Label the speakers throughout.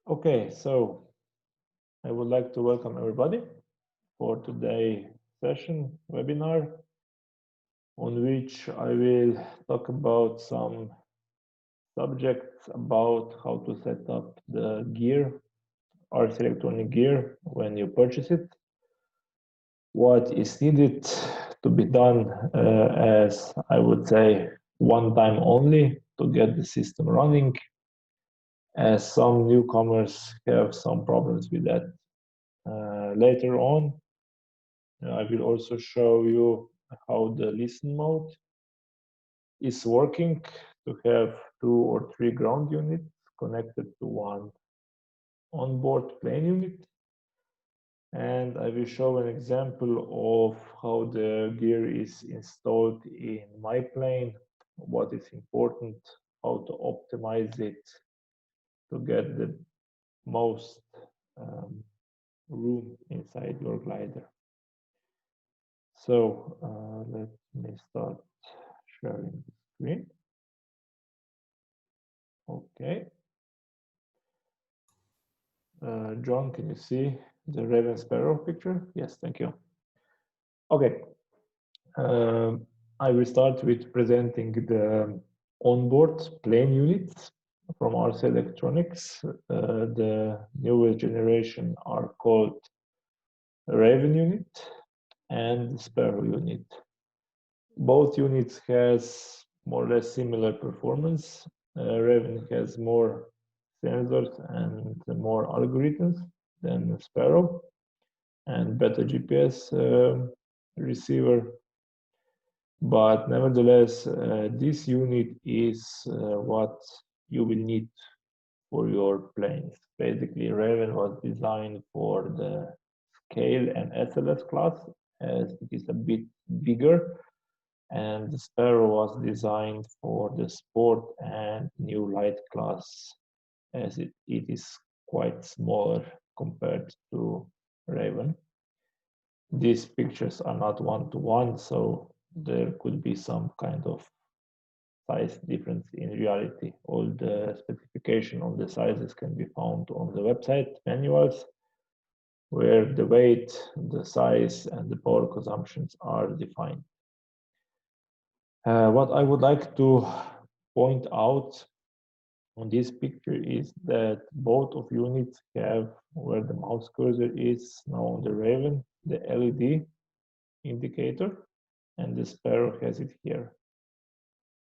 Speaker 1: Okay, so I would like to welcome everybody for today's session webinar on which I will talk about some subjects about how to set up the gear, RC electronic gear when you purchase it, what is needed to be done as I would say one time only to get the system running, as some newcomers have some problems with that. Later on, I will also show you how the listen mode is working to have 2 or 3 ground units connected to one onboard plane unit. And I will show an example of how the gear is installed in my plane, what is important, how to optimize it to get the most room inside your glider. So let me start sharing the screen. Okay. John, can you see the Raven Sparrow picture? Yes, thank you. Okay. I will start with presenting the onboard plane units from RC Electronics. The newer generation are called Raven unit and Sparrow unit. Both units has more or less similar performance. Raven has more sensors and more algorithms than Sparrow, and better GPS receiver. But nevertheless, this unit is what you will need for your planes. Basically, Raven was designed for the scale and SLS class, as it is a bit bigger, and the Sparrow was designed for the sport and new light class, as it is quite smaller compared to Raven. These pictures are not one-to-one, so there could be some kind of size difference in reality. All the specification on the sizes can be found on the website manuals, where the weight, the size, and the power consumptions are defined. What I would like to point out on this picture is that both of units have, where the mouse cursor is now on the Raven, the LED indicator, and the Sparrow has it here.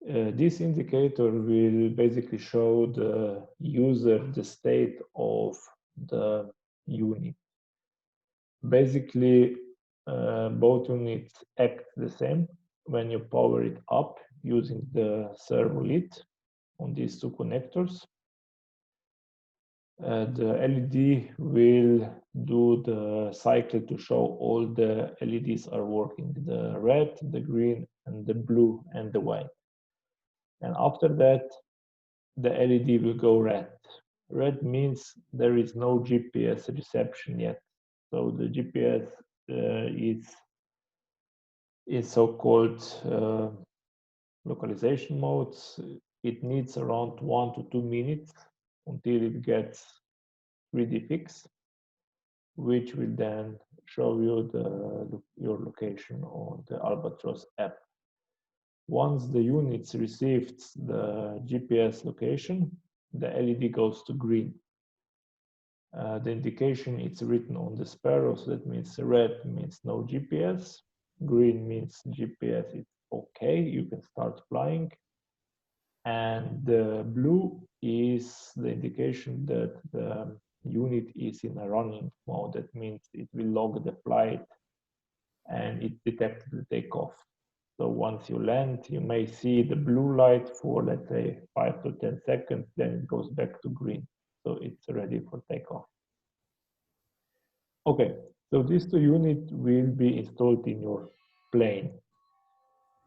Speaker 1: This indicator will basically show the user the state of the unit. Basically, both units act the same when you power it up using the servo lead on these 2 connectors. The LED will do the cycle to show all the LEDs are working, the red, the green, and the blue, and the white. And after that, the LED will go red. Red means there is no GPS reception yet. So the GPS is so-called localization modes. It needs around 1 to 2 minutes until it gets 3D fix, which will then show you your location on the Albatross app. Once the units received the GPS location, the LED goes to green. The indication is written on the Sparrow, so that means red means no GPS, green means GPS is okay, you can start flying, and the blue is the indication that the unit is in a running mode. That means it will log the flight and it detects the takeoff. So once you land, you may see the blue light for, let's say, 5 to 10 seconds, then it goes back to green. So it's ready for takeoff. Okay, so these 2 units will be installed in your plane.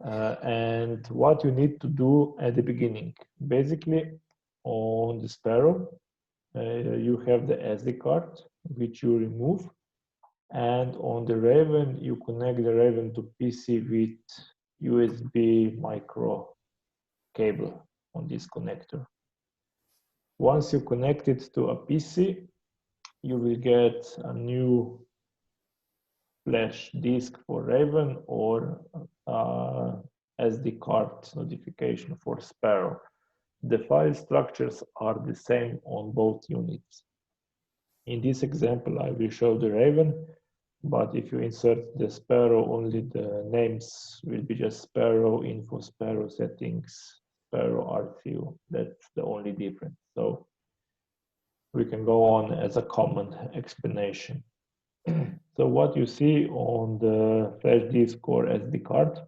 Speaker 1: And what you need to do at the beginning, basically on the Sparrow, you have the SD card, which you remove. And on the Raven, you connect the Raven to PC with USB micro cable on this connector. Once you connect it to a PC, you will get a new flash disk for Raven or SD card notification for Sparrow. The file structures are the same on both units. In this example, I will show the Raven, but if you insert the Sparrow, only the names will be just Sparrow info, Sparrow settings, Sparrow archive. That's the only difference. So we can go on as a common explanation. So what you see on the flash disk or SD card,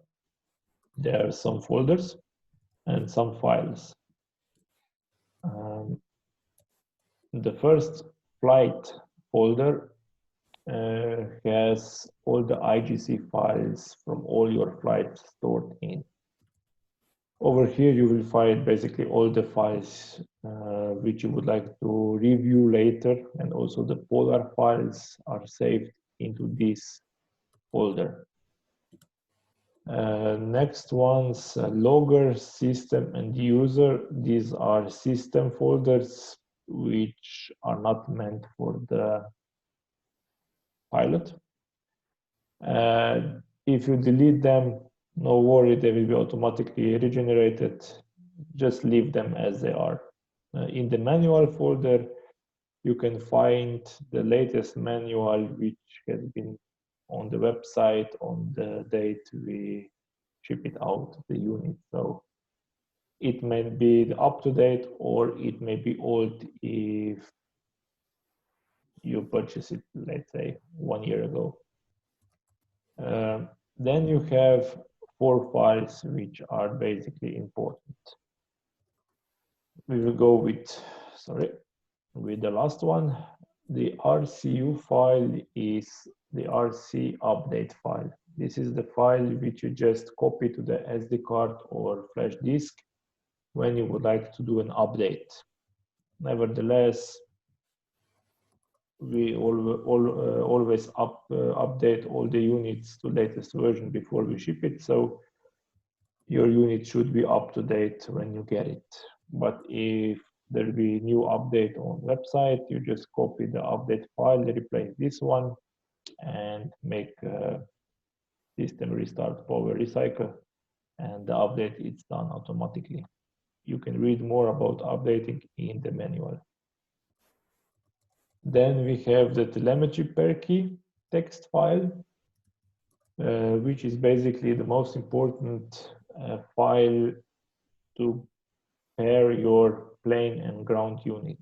Speaker 1: there are some folders and some files. The first flight folder has all the IGC files from all your flights stored in. Over here, you will find basically all the files which you would like to review later, and also the Polar files are saved into this folder. Next ones, logger, system, and user. These are system folders which are not meant for the pilot. If you delete them, no worry, they will be automatically regenerated. Just leave them as they are. In the manual folder, you can find the latest manual which has been on the website on the date we ship it out, the unit. So it may be up to date or it may be old if you purchase it, let's say, 1 year ago. Then you have 4 files which are basically important. We will go with the last one. The RCU file is the RC update file. This is the file which you just copy to the SD card or flash disk when you would like to do an update. Nevertheless, we always update all the units to latest version before we ship it, so your unit should be up to date when you get it. But if there will be new update on website, you just copy the update file, replace this one, and make system restart power recycle, and the update is done automatically. You can read more about updating in the manual. Then we have the telemetry per key text file, which is basically the most important file to pair your plane and ground unit.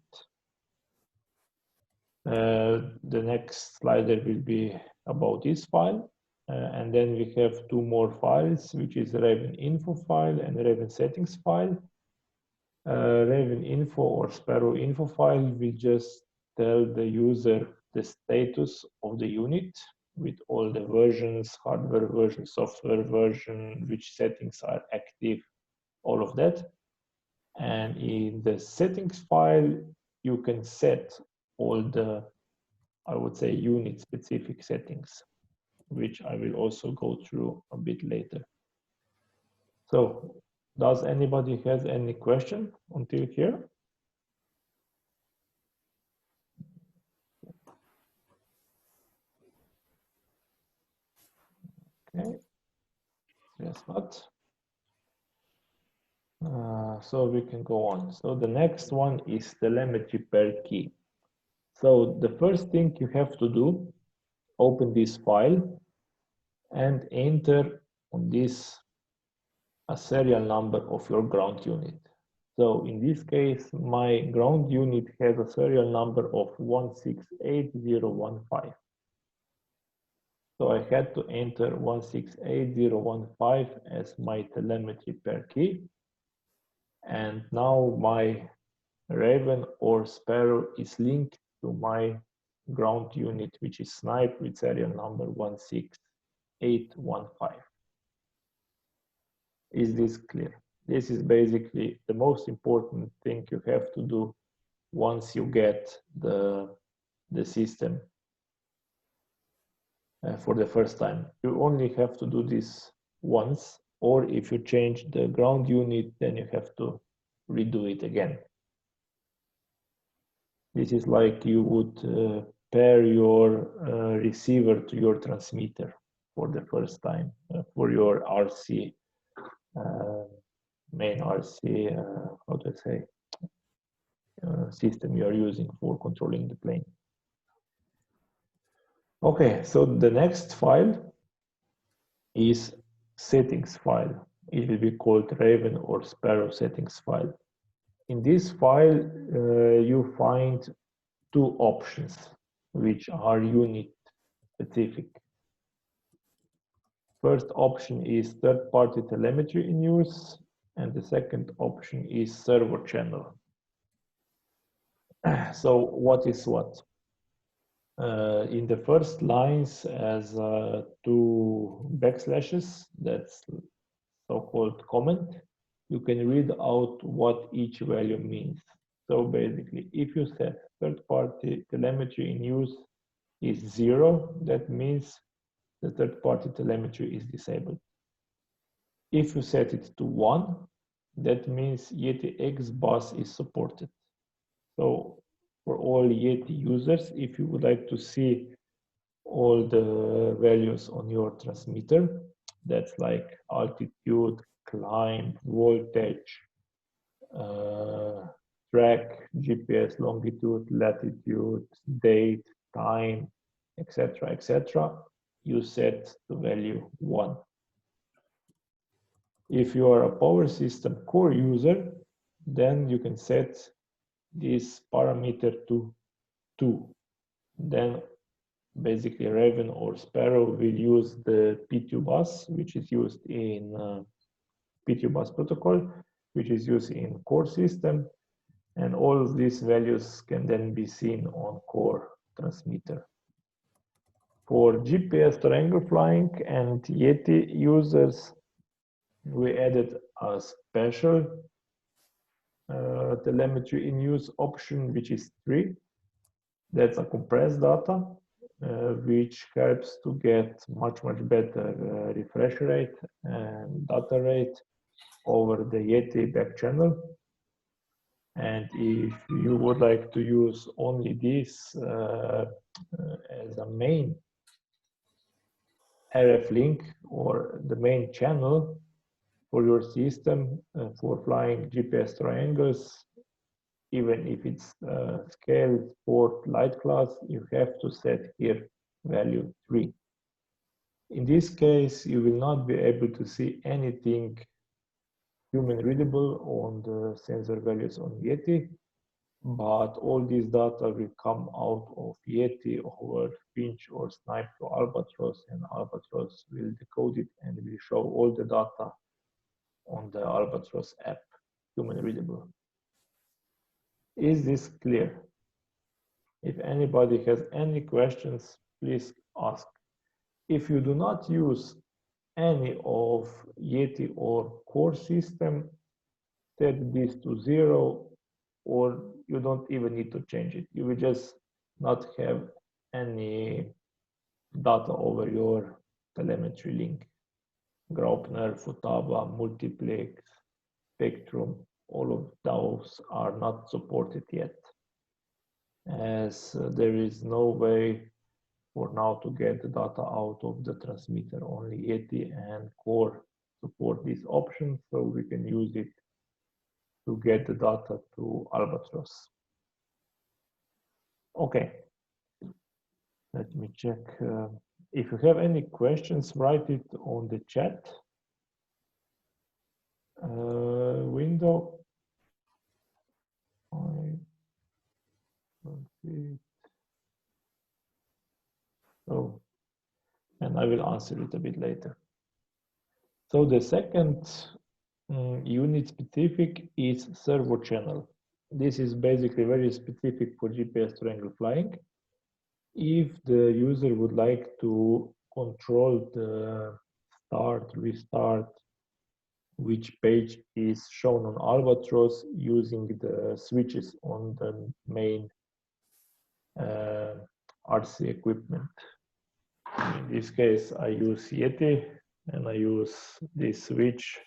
Speaker 1: The next slide will be about this file. And then we have 2 more files, which is Raven info file and Raven settings file. Raven info or Sparrow info file will just tell the user the status of the unit with all the versions, hardware version, software version, which settings are active, all of that. And in the settings file, you can set all the, I would say, unit specific settings, which I will also go through a bit later. So, does anybody has any question until here? Okay, yes, not. So we can go on. So the next one is telemetry per key. So the first thing you have to do, open this file and enter on this a serial number of your ground unit. So in this case, my ground unit has a serial number of 168015. So I had to enter 168015 as my telemetry per key. And now my Raven or Sparrow is linked to my ground unit, which is Snipe with serial number 16815. Is this clear? This is basically the most important thing you have to do once you get the system for the first time. You only have to do this once, or if you change the ground unit, then you have to redo it again. This is like you would pair your receiver to your transmitter for the first time for your RC, main RC, how do I say, system you are using for controlling the plane. Okay, so the next file is settings file. It will be called Raven or Sparrow settings file. In this file, you find two options which are unit specific. First option is third-party telemetry in use, and the second option is servo channel. So what is what? In the first lines as two backslashes, that's so-called comment, you can read out what each value means. So basically, if you set third-party telemetry in use is 0, that means the third-party telemetry is disabled. If you set it to 1, that means Yeti X bus is supported. So for all Yeti users, if you would like to see all the values on your transmitter, that's like altitude, climb, voltage, track, GPS, longitude, latitude, date, time, etc., etc., you set the value 1. If you are a power system core user, then you can set this parameter to 2. Then basically Raven or Sparrow will use the P2 bus, which is used in P2 bus protocol, which is used in core system, and all of these values can then be seen on core transmitter. For GPS triangle flying and Yeti users, we added a special telemetry in use option, which is 3. That's a compressed data, which helps to get much better refresh rate and data rate over the Yeti back channel. And if you would like to use only this as a main RF link or the main channel for your system for flying GPS triangles, even if it's scale, sport, light class, you have to set here value 3. In this case, you will not be able to see anything human readable on the sensor values on Yeti, but all this data will come out of Yeti over pinch or snipe to Albatross, and Albatross will decode it and will show all the data on the Albatross app, human readable. Is this clear? If anybody has any questions, please ask. If you do not use any of Yeti or core system, set this to 0, or you don't even need to change it. You will just not have any data over your telemetry link. Graupner, Futaba, Multiplex, Spectrum, all of those are not supported yet, as there is no way for now to get the data out of the transmitter. Only Yeti and Core support this option, so we can use it to get the data to Albatross. Okay, let me check. If you have any questions, write it on the chat window. I don't see it. So, and I will answer it a bit later. So the second unit specific is servo channel. This is basically very specific for GPS triangle flying. If the user would like to control the start, restart, which page is shown on Albatross using the switches on the main RC equipment. In this case, I use Yeti and I use this switch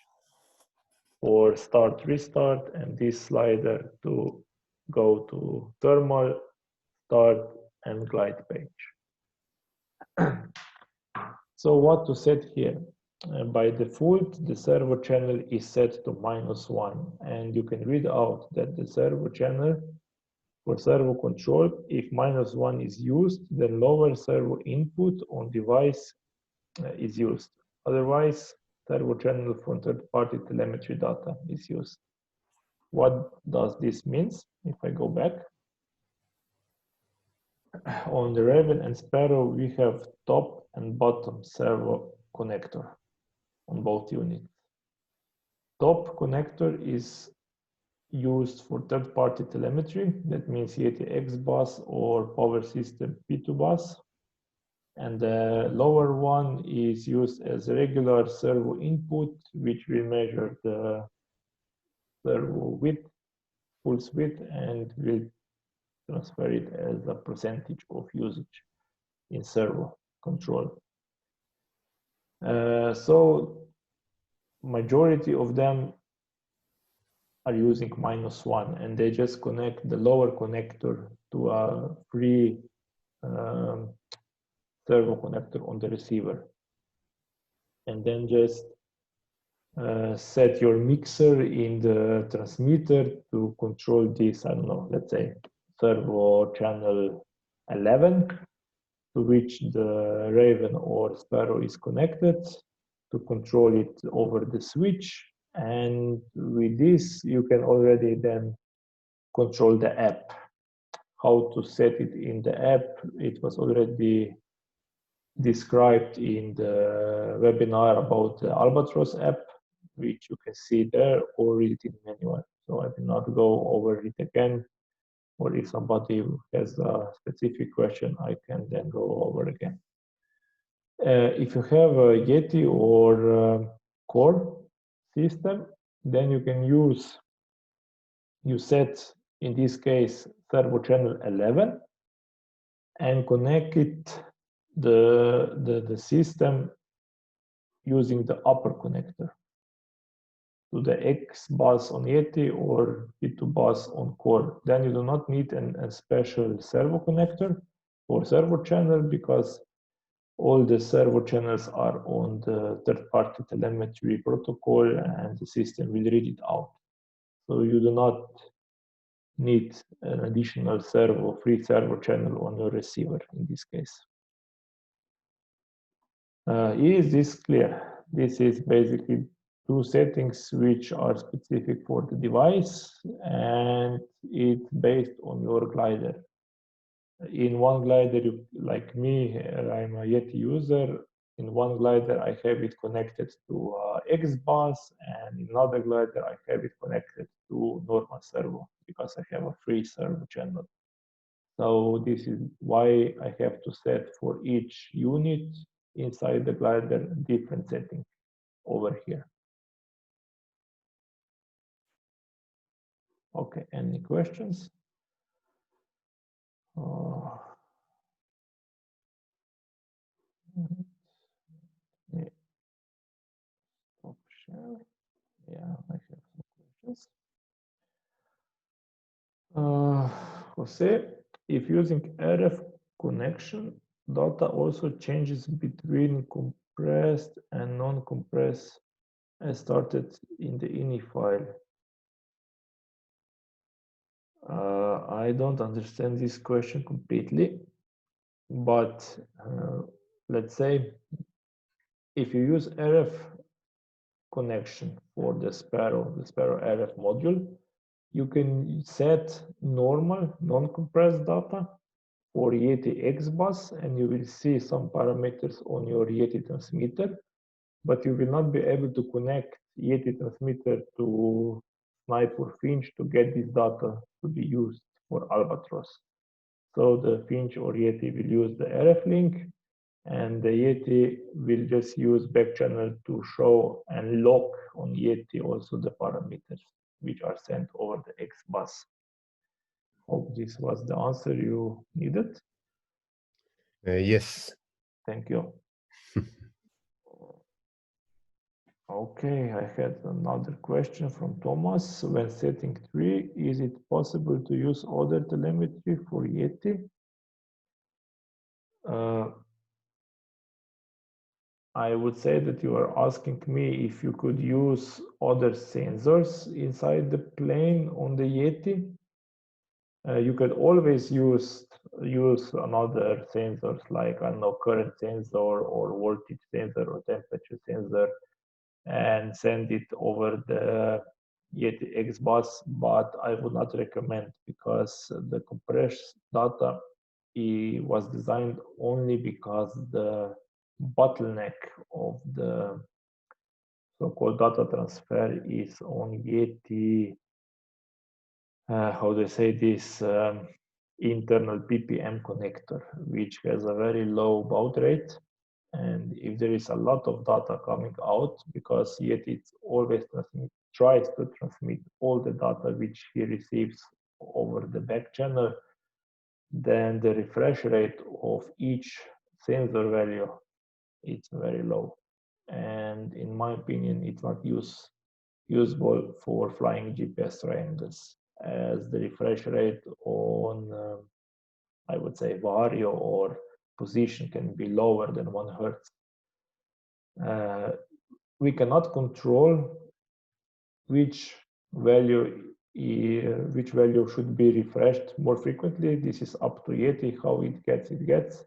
Speaker 1: for start, restart, and this slider to go to thermal, start, and glide page. So what to set here? By default, the servo channel is set to -1, and you can read out that the servo channel for servo control, if -1 is used, then lower servo input on device is used. Otherwise, servo channel from third-party telemetry data is used. What does this mean? If I go back, on the Raven and Sparrow, we have top and bottom servo connector on both units. Top connector is used for third-party telemetry. That means Yeti X bus or power system P2 bus. And the lower one is used as a regular servo input, which will measure the servo width, pulse width, and will transfer it as a percentage of usage in servo control. So majority of them are using -1, and they just connect the lower connector to a free servo connector on the receiver, and then just set your mixer in the transmitter to control this, I don't know, let's say servo channel 11, to which the Raven or Sparrow is connected, to control it over the switch. And with this, you can already then control the app. How to set it in the app, it was already described in the webinar about the Albatross app, which you can see there or read it in manual. So I will not go over it again, or if somebody has a specific question, I can then go over again. If you have a Yeti or core system, then you can use, you set, in this case, servo channel 11, and connect it, the system, using the upper connector to the X bus on Yeti or P2 bus on core. Then you do not need a special servo connector for servo channel, because all the servo channels are on the third-party telemetry protocol, and the system will read it out. So you do not need an additional free servo channel on your receiver in this case. Is this clear? This is basically two settings which are specific for the device, and it's based on your glider. In one glider, like me, I'm a Yeti user. In one glider, I have it connected to X bus, and in another glider, I have it connected to normal servo, because I have a free servo channel. So this is why I have to set for each unit inside the glider different setting over here. Okay, any questions? Yeah. Stop share. Yeah, I have some questions. Jose, if using RF connection, data also changes between compressed and non-compressed as started in the ini file. I don't understand this question completely, but let's say if you use RF connection for the Sparrow RF module, you can set normal non-compressed data for Yeti X bus, and you will see some parameters on your Yeti transmitter, but you will not be able to connect Yeti transmitter to Snipe or Finch to get this data to be used for Albatross. So the Finch or Yeti will use the RF link, and the Yeti will just use backchannel to show and lock on Yeti also the parameters which are sent over the X bus. Hope this was the answer you needed.
Speaker 2: Yes.
Speaker 1: Thank you. Okay, I had another question from Thomas. When setting 3, is it possible to use other telemetry for Yeti? I would say that you are asking me if you could use other sensors inside the plane on the Yeti. You could always use another sensors like, I don't know, current sensor or voltage sensor or temperature sensor and send it over the Yeti X bus, but I would not recommend because the compressed data was designed only because the bottleneck of the so-called data transfer is on Yeti, how do I say this, internal PPM connector, which has a very low baud rate. And if there is a lot of data coming out, because Yeti always tries to transmit all the data which he receives over the back channel, then the refresh rate of each sensor value is very low. And in my opinion, it's not usable for flying GPS triangles, as the refresh rate on, I would say, vario or position can be lower than 1 Hertz. We cannot control which value should be refreshed more frequently. This is up to Yeti, how it gets.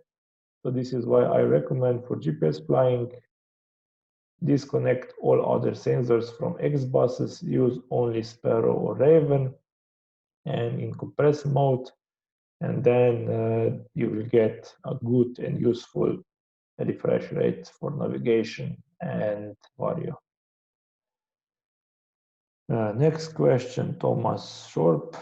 Speaker 1: So this is why I recommend for GPS flying, disconnect all other sensors from X buses, use only Sparrow or Raven, and in compress mode, and then you will get a good and useful refresh rate for navigation and vario. Next question, Thomas Shorp.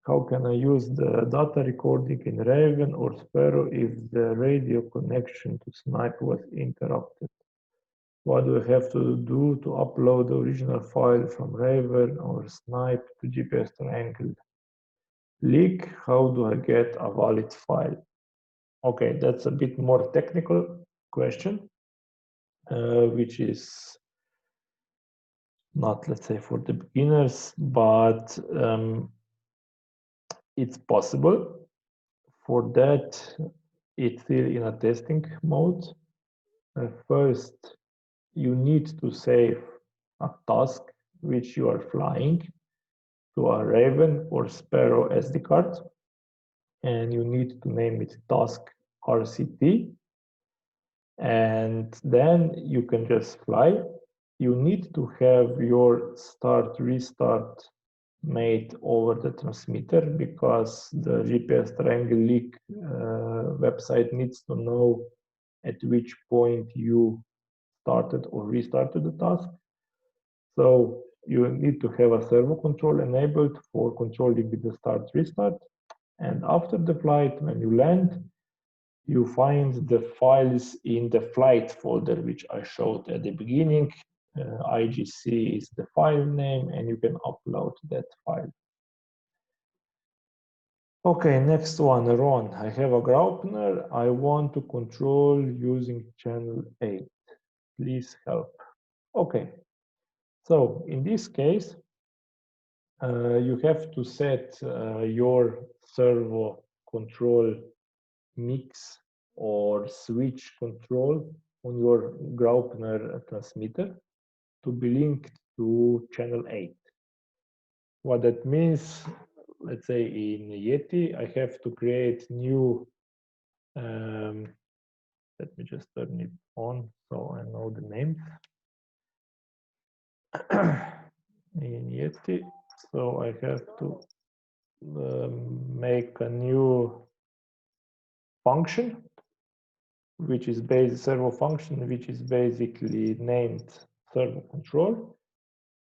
Speaker 1: How can I use the data recording in Raven or Sparrow if the radio connection to Snipe was interrupted? What do I have to do to upload the original file from Raven or Snipe to GPS Triangle? Leak, how do I get a valid file? Okay, that's a bit more technical question, which is not, let's say, for the beginners, but it's possible. For that, it's still in a testing mode. First, you need to save a task which you are flying to a Raven or Sparrow SD card, and you need to name it task RCT, and then you can just fly. You need to have your start restart made over the transmitter because the GPS Triangle Leak website needs to know at which point you started or restarted the task. So you need to have a servo control enabled for controlling the start restart. And after the flight, when you land, you find the files in the flight folder, which I showed at the beginning. IGC is the file name, and you can upload that file. Okay, next one, Ron. I have a Graupner. I want to control using channel 8. Please help. Okay, so in this case, you have to set your servo control mix or switch control on your Graupner transmitter to be linked to channel 8. What that means, let's say in Yeti, I have to create new, let me just turn it on so I know the name. In Yeti, so I have to make a new function, which is servo function, which is basically named servo control.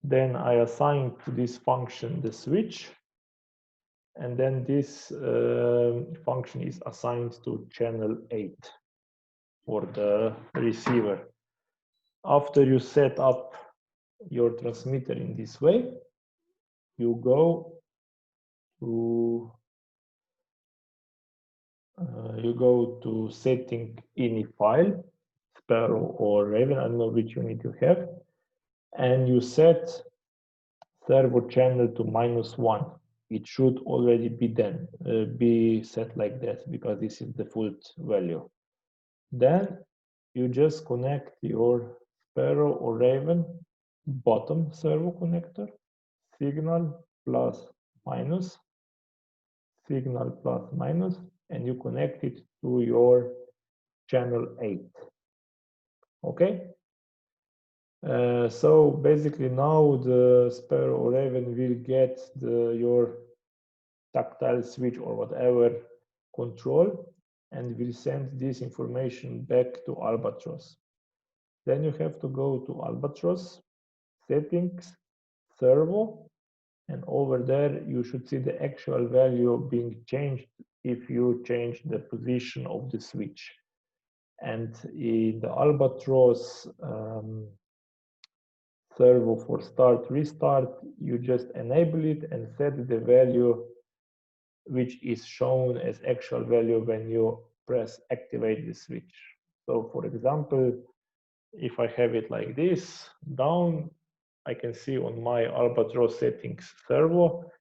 Speaker 1: Then I assign to this function the switch, and then this function is assigned to channel 8 for the receiver. After you set up your transmitter in this way, you go to Settings.ini file, Sparrow or Raven, I don't know which unit you have. and you set servo channel to -1. It should already be set like that, because this is the default value. Then you just connect your Sparrow or Raven bottom servo connector, signal plus minus, signal plus minus, and you connect it to your channel 8. Okay? So basically now the Sparrow or Raven will get your tactile switch or whatever control, and will send this information back to Albatross. Then you have to go to Albatross, settings, servo, and over there you should see the actual value being changed if you change the position of the switch. And in the Albatross servo for start restart, you just enable it and set the value which is shown as actual value when you press activate the switch. So for example, if I have it like this down, I can see on my Albatross settings servo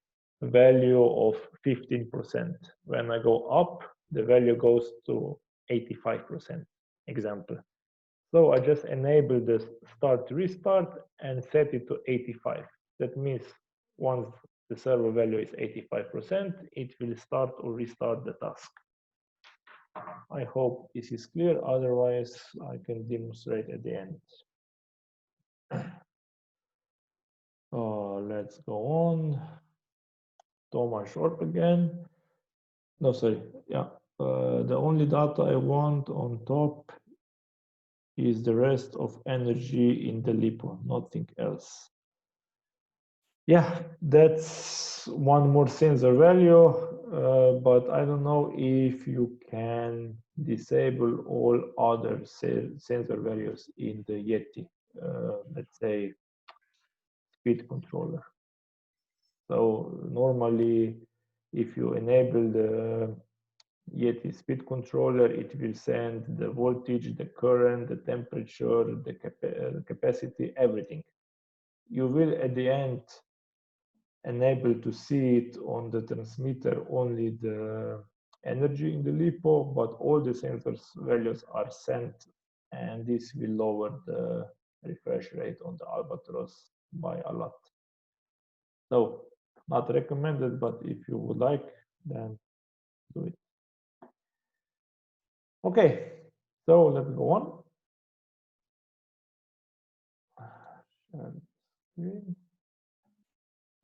Speaker 1: value of 15%. When I go up, the value goes to 85%, example. So I just enable the start restart and set it to 85. That means once the servo value is 85%, it will start or restart the task. I hope this is clear, otherwise I can demonstrate at the end. Let's go on. Thomas Short again. No, sorry, yeah. The only data I want on top is the rest of energy in the LiPo, nothing else. Yeah, that's one more sensor value, but I don't know if you can disable all other sensor values in the Yeti, let's say speed controller. So normally, if you enable the Yeti speed controller, it will send the voltage, the current, the temperature, the capacity, everything. You will at the end enable to see it on the transmitter only the energy in the LiPo, but all the sensors values are sent, and this will lower the refresh rate on the Albatross by a lot. So not recommended, but if you would like, then do it. Okay, so let's go on.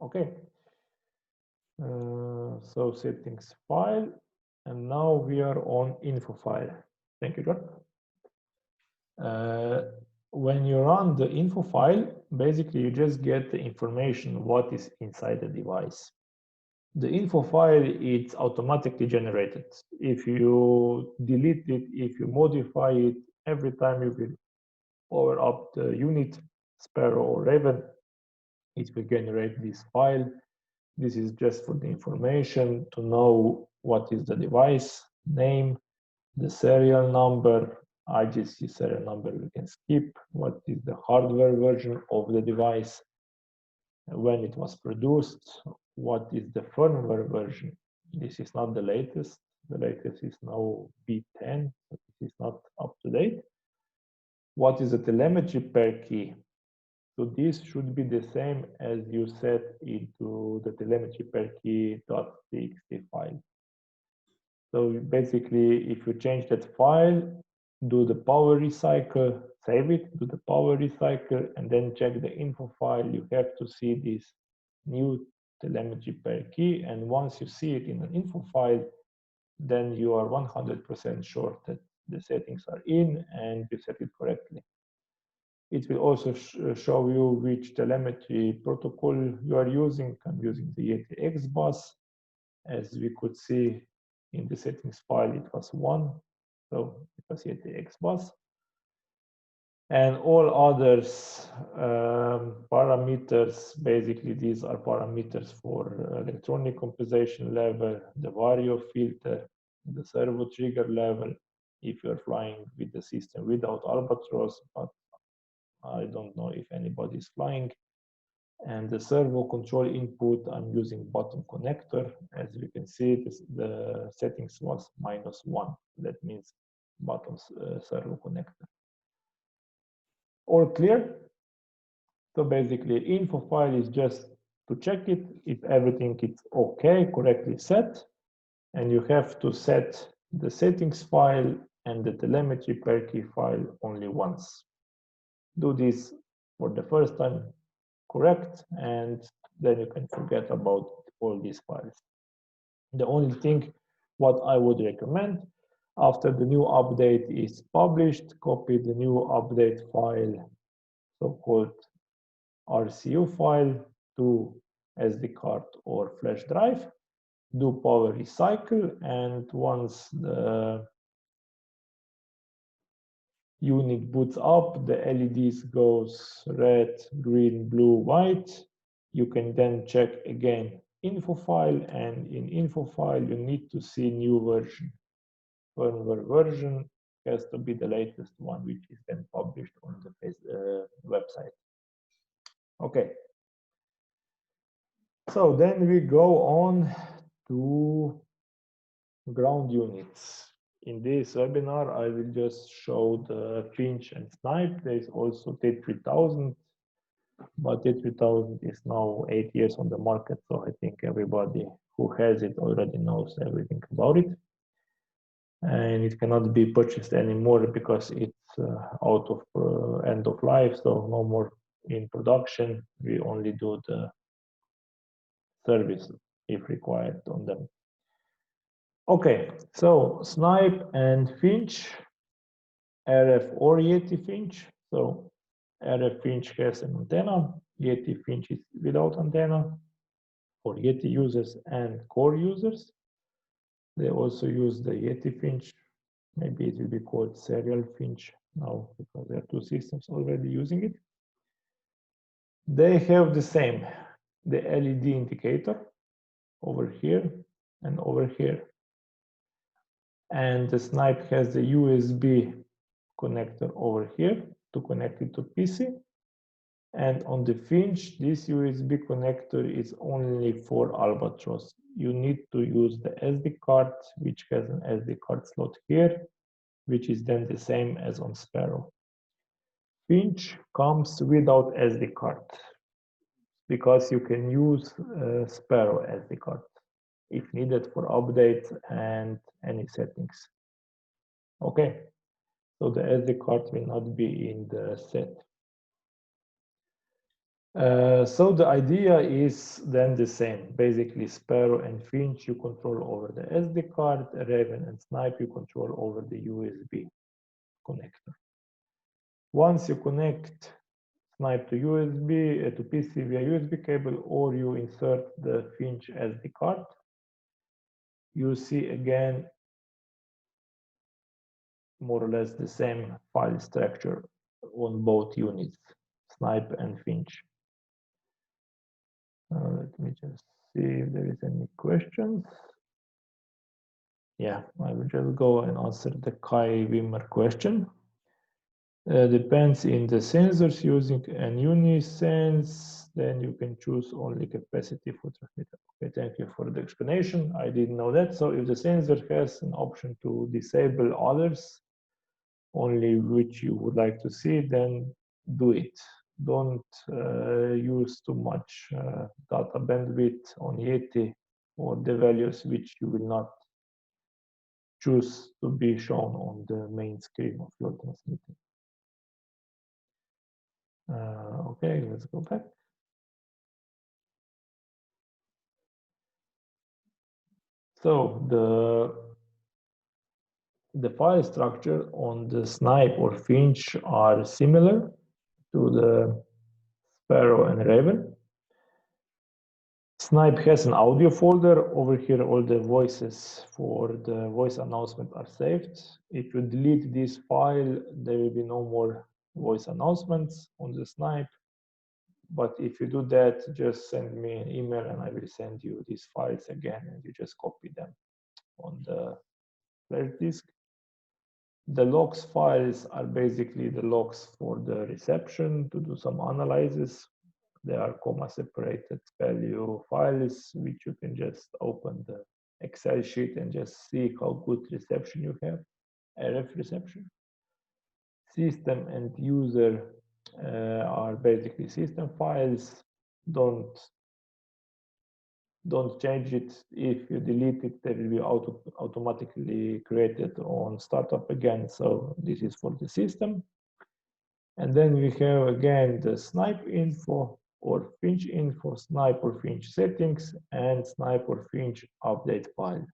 Speaker 1: Okay, so settings file, and now we are on info file. Thank you, John. When you run the info file, basically you just get the information what is inside the device. The info file is automatically generated. If you delete it, if you modify it, every time you will power up the unit, Sparrow or Raven, it will generate this file. This is just for the information to know what is the device name, the serial number, IGC serial number we can skip, what is the hardware version of the device, when it was produced, what is the firmware version. This is not the latest is now B10, but this is not up to date. What is the telemetry pair key? So this should be the same as you set into the telemetry pair key.txt file. So basically, if you change that file, do the power recycle, save it, do the power recycle, and then check the info file, you have to see this new telemetry pair key. And once you see it in an info file, then you are 100% sure that the settings are in and you set it correctly. It will also show you which telemetry protocol you are using. I'm using the Yeti X bus. As we could see in the settings file, it was 1, so it was Yeti X bus. And all others parameters, basically these are parameters for electronic compensation level, the vario filter, the servo trigger level, if you're flying with the system without Albatross, but I don't know if anybody is flying. And the servo control input, I'm using bottom connector. As you can see, the settings was -1. That means bottom servo connector. All clear? So basically, info file is just to check it if everything is okay, correctly set, and you have to set the settings file and the telemetry per key file only once. Do this for the first time, correct, and then you can forget about all these files. The only thing what I would recommend, after the new update is published, copy the new update file, so-called RCU file, to SD card or flash drive, do power recycle, and once the unit boots up, the LEDs goes red, green, blue, white. You can then check again info file, and in info file you need to see new version. Firmware version has to be the latest one, which is then published on the website. Okay. So then we go on to ground units. In this webinar, I will just show the Finch and Snipe. There is also T3000, but T3000 is now 8 years on the market, so I think everybody who has it already knows everything about it. And it cannot be purchased anymore because it's out of end of life, so no more in production. We only do the service if required on them. Okay, so Snipe and Finch, RF or Yeti Finch. So RF Finch has an antenna, Yeti Finch is without antenna for Yeti users and core users. They also use the Yeti Finch. Maybe it will be called serial Finch now because there are two systems already using it. They have the same, the LED indicator over here and over here. And the Snipe has the USB connector over here to connect it to PC. And on the Finch, this USB connector is only for Albatross. You need to use the SD card, which has an SD card slot here, which is then the same as on Sparrow. Finch comes without SD card because you can use Sparrow SD card if needed for updates and any settings. Okay, so the SD card will not be in the set. So the idea is then the same. Basically, Sparrow and Finch you control over the SD card, Raven and Snipe you control over the USB connector. Once you connect Snipe to USB, to PC via USB cable, or you insert the Finch SD card, you see again more or less the same file structure on both units, Snipe and Finch. Let me just see if there is any questions. Yeah, I will just go and answer the Kai Wimmer question. Depends in the sensors using an Unisense, then you can choose only capacity for transmitter. Okay, thank you for the explanation. I didn't know that. So if the sensor has an option to disable others, only which you would like to see, then do it. Don't use too much data bandwidth on Yeti or the values which you will not choose to be shown on the main screen of your transmitter. Okay, let's go back. So the file structure on the Snipe or Finch are similar to the Sparrow and Raven. Snipe has an audio folder. Over here, all the voices for the voice announcement are saved. If you delete this file, there will be no more voice announcements on the Snipe. But if you do that, just send me an email and I will send you these files again, and you just copy them on the flash disk. The logs files are basically the logs for the reception to do some analysis. They are comma separated value files, which you can just open the Excel sheet and just see how good reception you have, RF reception. System and user are basically system files. Don't change it. If you delete it, they will be automatically created on startup again. So this is for the system. And then we have again the snipe info or finch info, snipe or finch settings, and snipe or finch update file.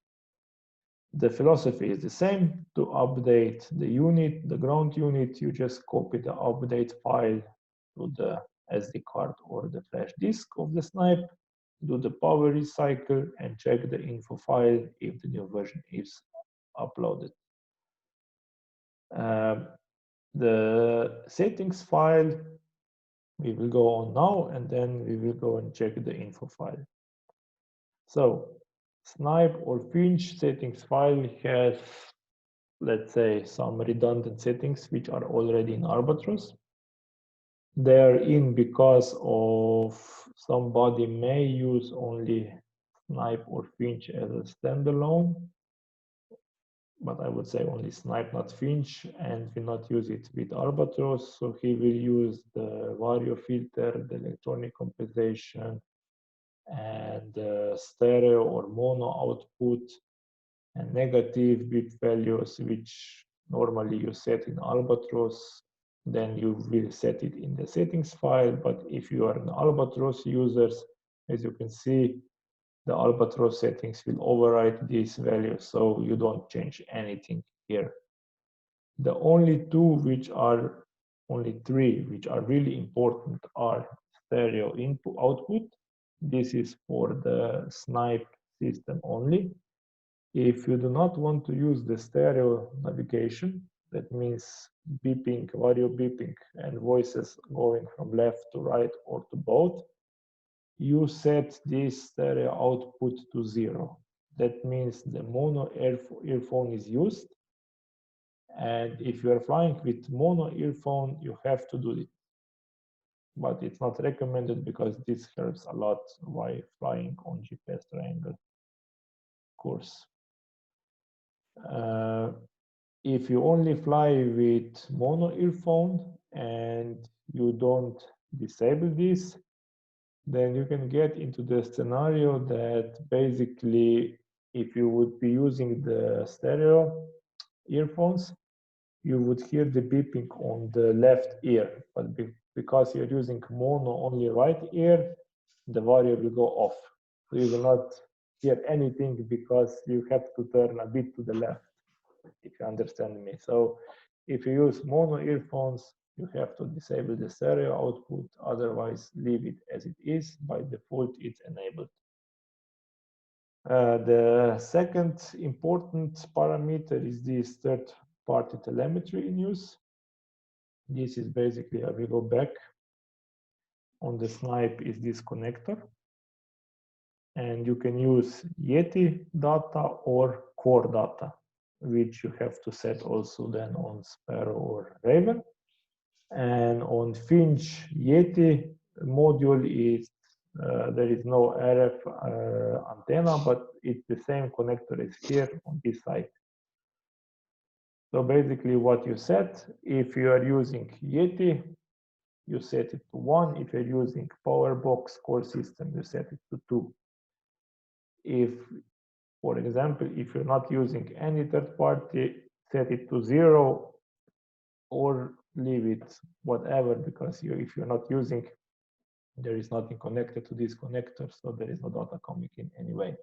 Speaker 1: The philosophy is the same. To update the unit, the ground unit, you just copy the update file to the SD card or the flash disk of the snipe, do the power recycle, and check the info file if the new version is uploaded. The settings file, we will go on now, and then we will go and check the info file. So snipe or finch settings file has, let's say, some redundant settings which are already in Albatross. They are in because of somebody may use only snipe or finch as a standalone, but I would say only snipe, not finch, and will not use it with Albatross. So he will use the vario filter, the electronic compensation, and stereo or mono output, and negative bit values, which normally you set in Albatross. Then you will set it in the settings file. But if you are an Albatross users, as you can see, the Albatross settings will override these values, so you don't change anything here. The only three which are really important are stereo input output. This is for the snipe system only. If you do not want to use the stereo navigation, that means beeping, vario beeping, and voices going from left to right or to both, you set this stereo output to 0. That means the mono earphone is used. And if you are flying with mono earphone, you have to do it. But it's not recommended because this helps a lot while flying on GPS triangle course. If you only fly with mono earphone and you don't disable this, then you can get into the scenario that basically if you would be using the stereo earphones, you would hear the beeping on the left ear, but because you're using mono only right ear, the vario will go off. So you will not hear anything because you have to turn a bit to the left, if you understand me. So if you use mono earphones, you have to disable the stereo output, otherwise leave it as it is. By default, it's enabled. The second important parameter is this third-party telemetry in use. This is basically, I will go back. On the snipe is this connector. And you can use Yeti data or core data, which you have to set also then on Sparrow or Raven. And on Finch Yeti module is there is no RF antenna, but it's the same connector as here on this side. So basically what you set, if you are using Yeti, you set it to 1. If you're using PowerBox core system, you set it to 2. If, for example, if you're not using any third party, set it to 0 or leave it whatever, because if you're not using, there is nothing connected to this connector, so there is no data coming in anyway.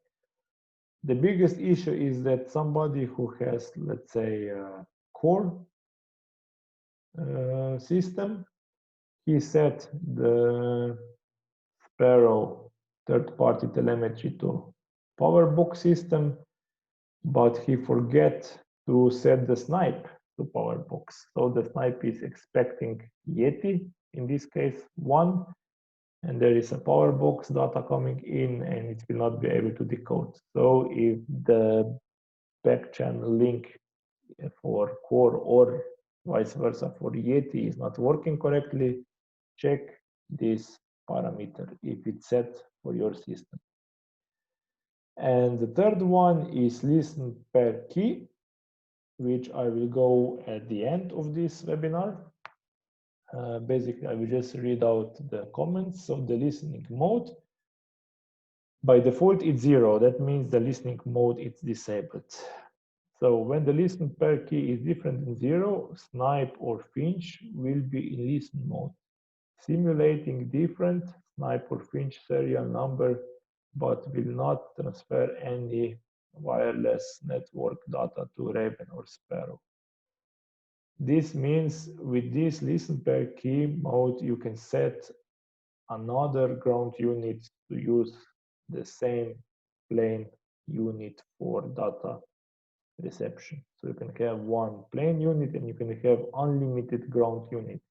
Speaker 1: The biggest issue is that somebody who has, let's say, a core system, he set the Sparrow third-party telemetry to PowerBox system, but he forget to set the snipe to PowerBox. So the snipe is expecting Yeti, in this case 1, and there is a PowerBox data coming in and it will not be able to decode. So if the back channel link for core or vice versa for Yeti is not working correctly, check this parameter if it's set for your system. And the third one is listen per key, which I will go at the end of this webinar. Basically, I will just read out the comments of the listening mode. By default, it's 0. That means the listening mode is disabled. So when the listen per key is different than 0, snipe or finch will be in listen mode, simulating different snipe or finch serial number, but will not transfer any wireless network data to Raven or Sparrow. This means with this listen per key mode, you can set another ground unit to use the same plane unit for data reception. So you can have one plane unit and you can have unlimited ground units,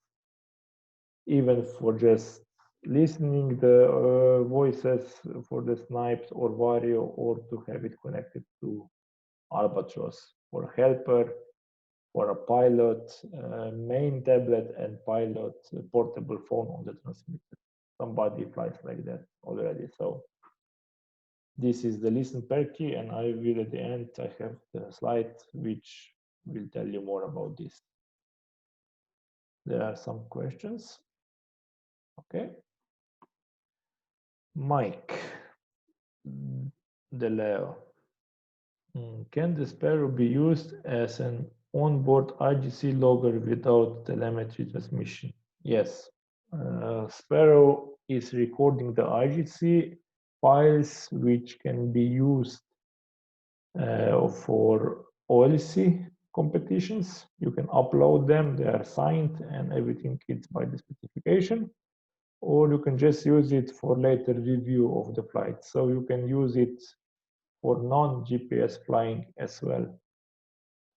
Speaker 1: even for just listening the voices for the snipes or Vario, or to have it connected to Albatross for helper, for a pilot, main tablet and pilot portable phone on the transmitter. Somebody flies like that already. So this is the listen per key, and I will at the end, I have the slide which will tell you more about this. There are some questions. Okay. Mike DeLeo. Can the Sparrow be used as an onboard IGC logger without telemetry transmission? Yes. Sparrow is recording the IGC files which can be used for OLC competitions. You can upload them, they are signed and everything is by the specification, or you can just use it for later review of the flight. So you can use it for non-GPS flying as well.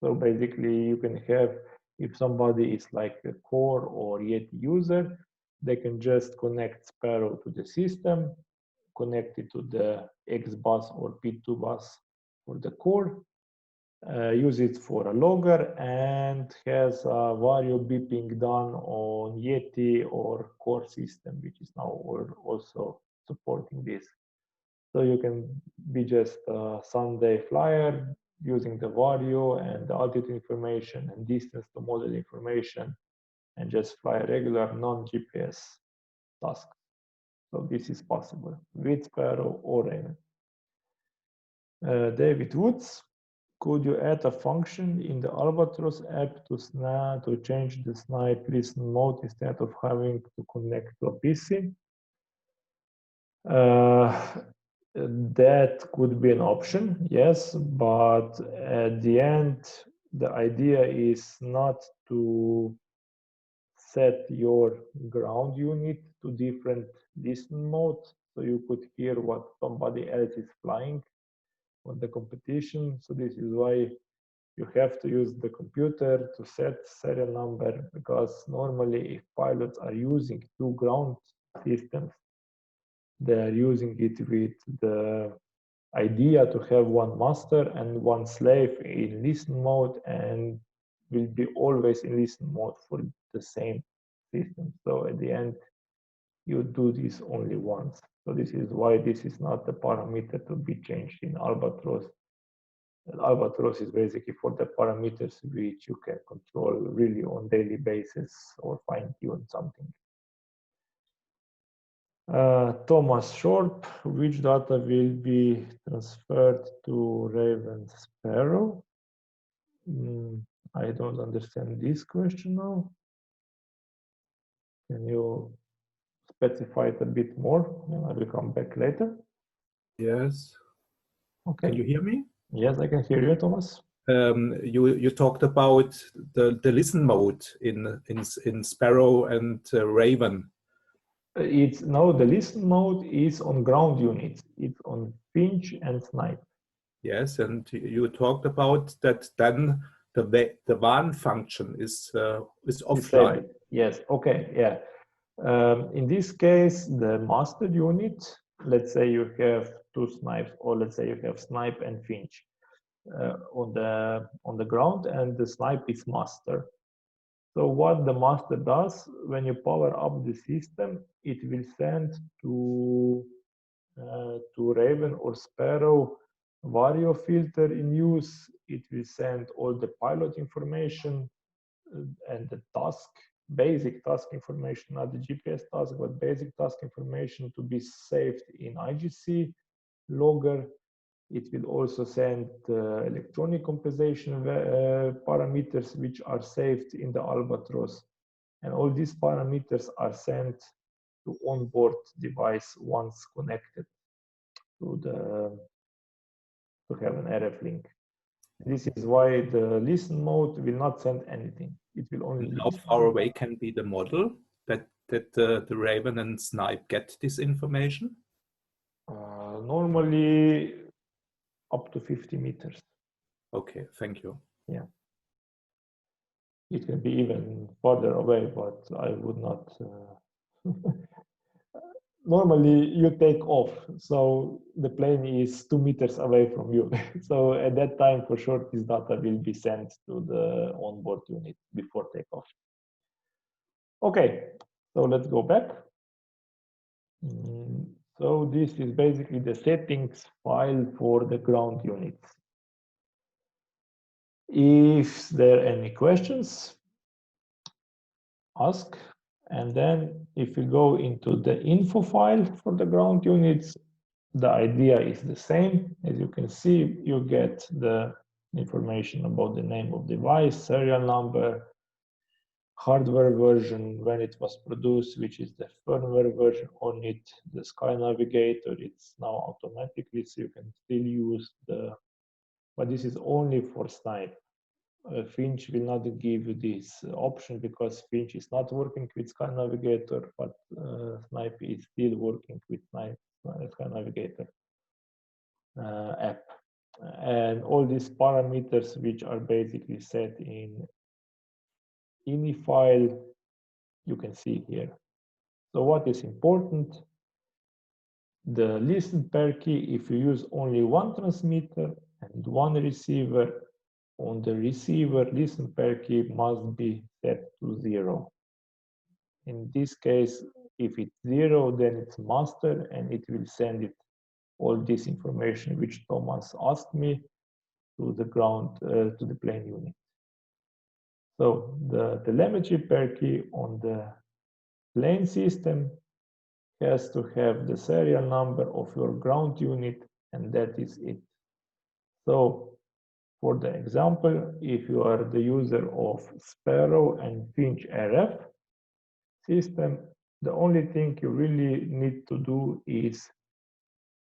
Speaker 1: So basically you can have, if somebody is like a core or Yeti user, they can just connect Sparrow to the system, connect it to the X bus or P2 bus for the core, use it for a logger, and has a Vario beeping done on Yeti or core system, which is now also supporting this. So you can be just a Sunday flyer using the Vario and the altitude information and distance to model information, and just fly a regular non-GPS task. So this is possible with Sparrow or Raven. David Woods, could you add a function in the Albatross app to change the snipe listen mode instead of having to connect to a PC? That could be an option, yes, but at the end, the idea is not to set your ground unit to different listen modes, so you could hear what somebody else is flying on the competition. So this is why you have to use the computer to set serial number, because normally if pilots are using two ground systems, they are using it with the idea to have one master and one slave in listen mode, and will be always in listen mode for the same system. So at the end, you do this only once. So this is why this is not a parameter to be changed in Albatross. Albatross is basically for the parameters which you can control really on daily basis or fine tune something. Thomas Shorp, which data will be transferred to Raven Sparrow? I don't understand this question now. Can you specify it a bit more? And I will come back later.
Speaker 2: Yes.
Speaker 1: Okay.
Speaker 2: Can you hear me?
Speaker 1: Yes, I can hear you, Thomas.
Speaker 2: You talked about the listen mode in Sparrow and Raven.
Speaker 1: The listen mode is on ground units. It's on finch and snipe.
Speaker 2: Yes, and you talked about that. Then the WAN function is offline.
Speaker 1: Yes. Okay. Yeah. In this case, the master unit. Let's say you have two snipes, or let's say you have snipe and finch. on the ground, and the snipe is master. So what the master does, when you power up the system, it will send to Raven or Sparrow Vario filter in use. It will send all the pilot information and the task, basic task information, not the GPS task, but basic task information to be saved in IGC logger. It will also send electronic compensation parameters which are saved in the Albatross. And all these parameters are sent to onboard device once connected to have an RF link. This is why the listen mode will not send anything. It will only.
Speaker 2: And how far away can be the model that the Raven and Snipe get this information?
Speaker 1: Normally up to 50 meters.
Speaker 2: Okay, thank you.
Speaker 1: Yeah. It can be even further away, but I would not. Normally you take off, so the plane is 2 meters away from you. So at that time, for sure, this data will be sent to the onboard unit before takeoff. Okay, so let's go back. So this is basically the settings file for the ground units. If there are any questions, ask. And then if you go into the info file for the ground units, the idea is the same. As you can see, you get the information about the name of device, serial number, hardware version, when it was produced, which is the firmware version on it, the Sky Navigator, it's now automatically, so you can still use but this is only for Snipe. Finch will not give you this option because Finch is not working with Sky Navigator, but Snipe is still working with Sky Navigator app. And all these parameters, which are basically set in ini file, you can see here. So what is important? The listen per key, if you use only one transmitter and one receiver, on the receiver, listen per key must be set to 0. In this case, if it's 0, then it's master and it will send it all this information which Thomas asked me to the ground, to the plane unit. So the telemetry per key on the plane system has to have the serial number of your ground unit, and that is it. So for the example, if you are the user of Sparrow and Finch RF system, the only thing you really need to do is,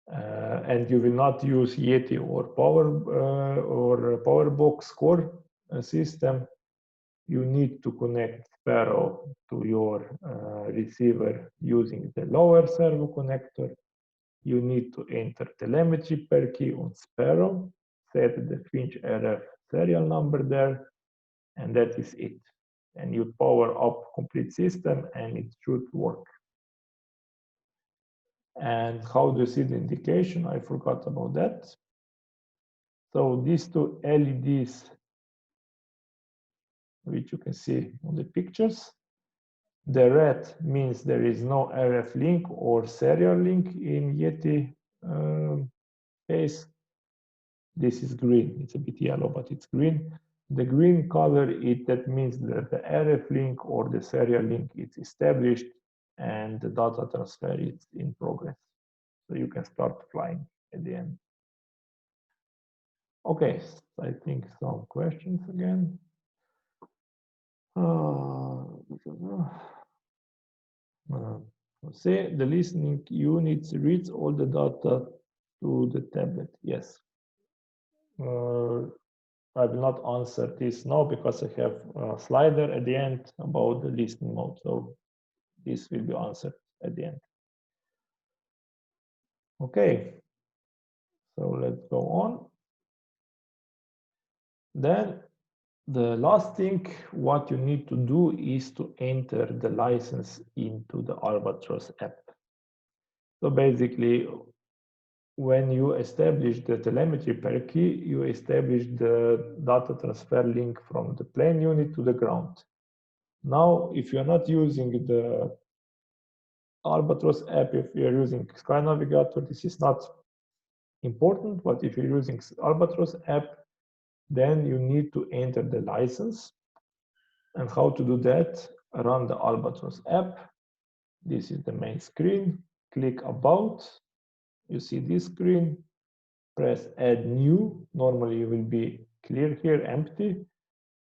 Speaker 1: and you will not use Yeti or PowerBox core system, you need to connect Sparrow to your receiver using the lower servo connector. You need to enter telemetry per key on Sparrow, set the Finch RF serial number there, and that is it. And you power up complete system and it should work. And how do you see the indication? I forgot about that. So these two LEDs, which you can see on the pictures, the red means there is no RF link or serial link in Yeti case. This is green. It's a bit yellow, but it's green. The green color, that means that the RF link or the serial link is established and the data transfer is in progress. So you can start flying at the end. Okay, I think some questions again. Say the listening unit reads all the data to the tablet. Yes. I will not answer this now because I have a slider at the end about the listening mode. So this will be answered at the end. Okay, so let's go on. Then the last thing what you need to do is to enter the license into the Albatross app. So basically, when you establish the telemetry pair key, you establish the data transfer link from the plane unit to the ground. Now, if you're not using the Albatross app, if you're using Sky Navigator, this is not important, but if you're using Albatross app, then you need to enter the license. And how to do that? Run the Albatross app. This is the main screen. Click About. You see this screen. Press Add New. Normally you will be clear here, empty.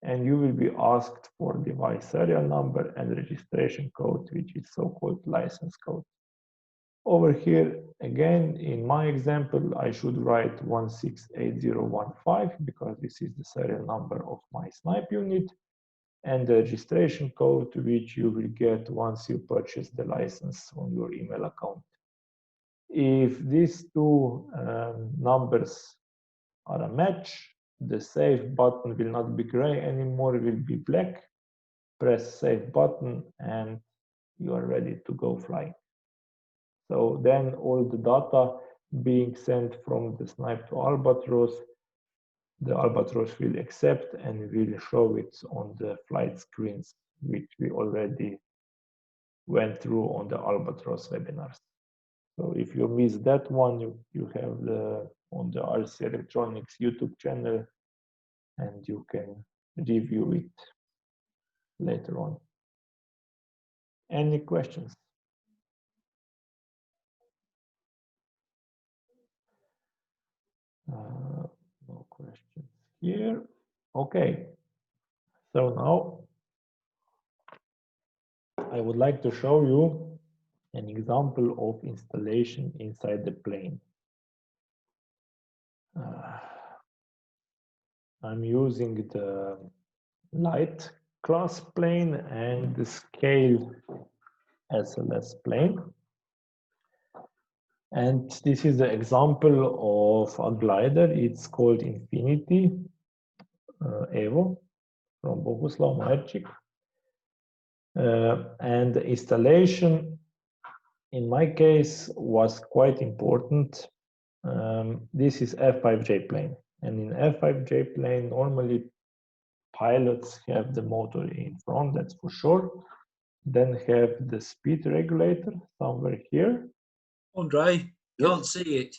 Speaker 1: And you will be asked for device serial number and registration code, which is so-called license code. Over here, again, in my example, I should write 168015 because this is the serial number of my snipe unit, and the registration code, which you will get once you purchase the license on your email account. If these two numbers are a match, the save button will not be gray anymore, it will be black. Press save button and you are ready to go flying. So then all the data being sent from the snipe to Albatross, the Albatross will accept and will show it on the flight screens, which we already went through on the Albatross webinars. So if you miss that one, you have on the RC Electronics YouTube channel, and you can review it later on. Any questions? No questions here. Okay. So now I would like to show you an example of installation inside the plane. I'm using the light class plane and the scale SLS plane. And this is the example of a glider. It's called Infinity Evo from Bohuslav Majerčík. And the installation, in my case, was quite important. This is F5J plane. And in F5J plane, normally pilots have the motor in front, that's for sure. Then have the speed regulator somewhere here.
Speaker 3: Andre, can't see it.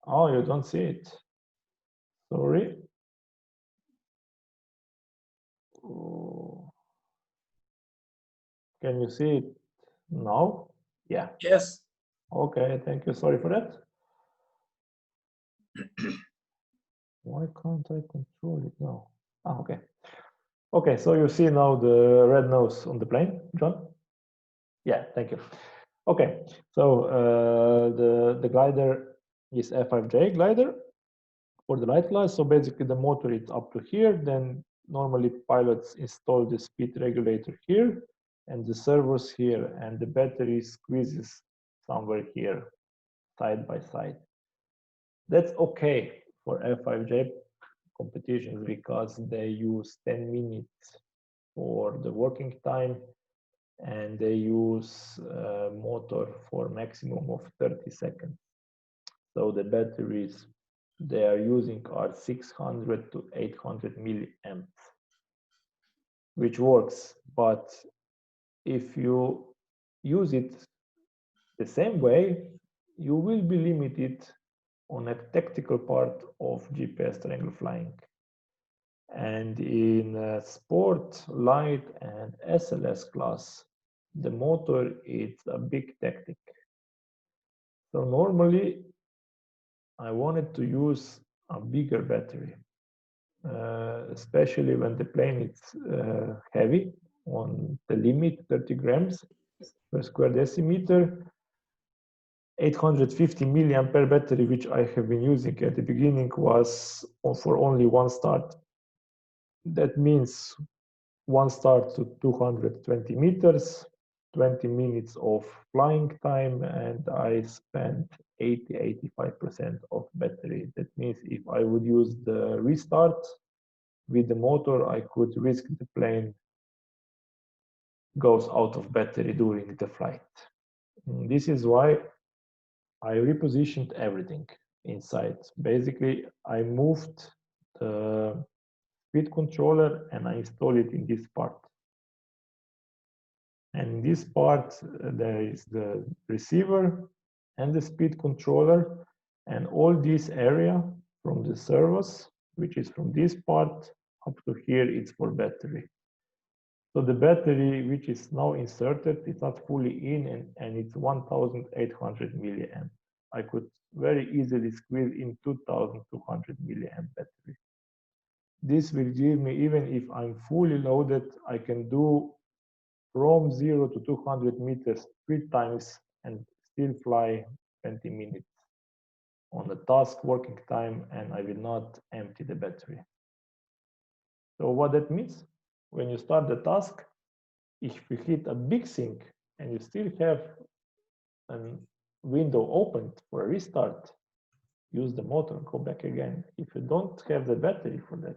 Speaker 1: Oh, you don't see it. Sorry. Oh. Can you see it now? Yeah.
Speaker 3: Yes.
Speaker 1: Okay, thank you. Sorry for that. Why can't I control it now? Ah, okay. Okay, so you see now the red nose on the plane, John? Yeah, thank you. Okay, so the glider is F5J glider for the light class. So basically the motor is up to here. Then normally pilots install the speed regulator here and the servos here, and the battery squeezes somewhere here, side by side. That's okay for F5J competitions because they use 10 minutes for the working time, and they use motor for maximum of 30 seconds. So the batteries they are using are 600 to 800 milliamps, which works. But if you use it the same way, you will be limited on a tactical part of GPS triangle flying. And in sport, light, and SLS class, the motor is a big tactic. So normally, I wanted to use a bigger battery, especially when the plane is heavy on the limit, 30 grams per square decimeter. 850 milliampere battery, which I have been using at the beginning, was for only one start. That means one start to 220 meters, 20 minutes of flying time, and I spent 80-85% of battery. That means if I would use the restart with the motor, I could risk the plane goes out of battery during the flight. This is why I repositioned everything inside. Basically, I moved the speed controller and I installed it in this part. And in this part, there is the receiver and the speed controller, and all this area from the servos, which is from this part up to here, it's for battery. So the battery, which is now inserted, it's not fully in, and it's 1,800 milliamp. I could very easily squeeze in 2,200 milliamp battery. This will give me, even if I'm fully loaded, I can do from 0 to 200 meters 3 times and still fly 20 minutes on the task working time, and I will not empty the battery. So what that means, when you start the task, if you hit a big sink and you still have a window opened for a restart, use the motor and go back again. If you don't have the battery for that,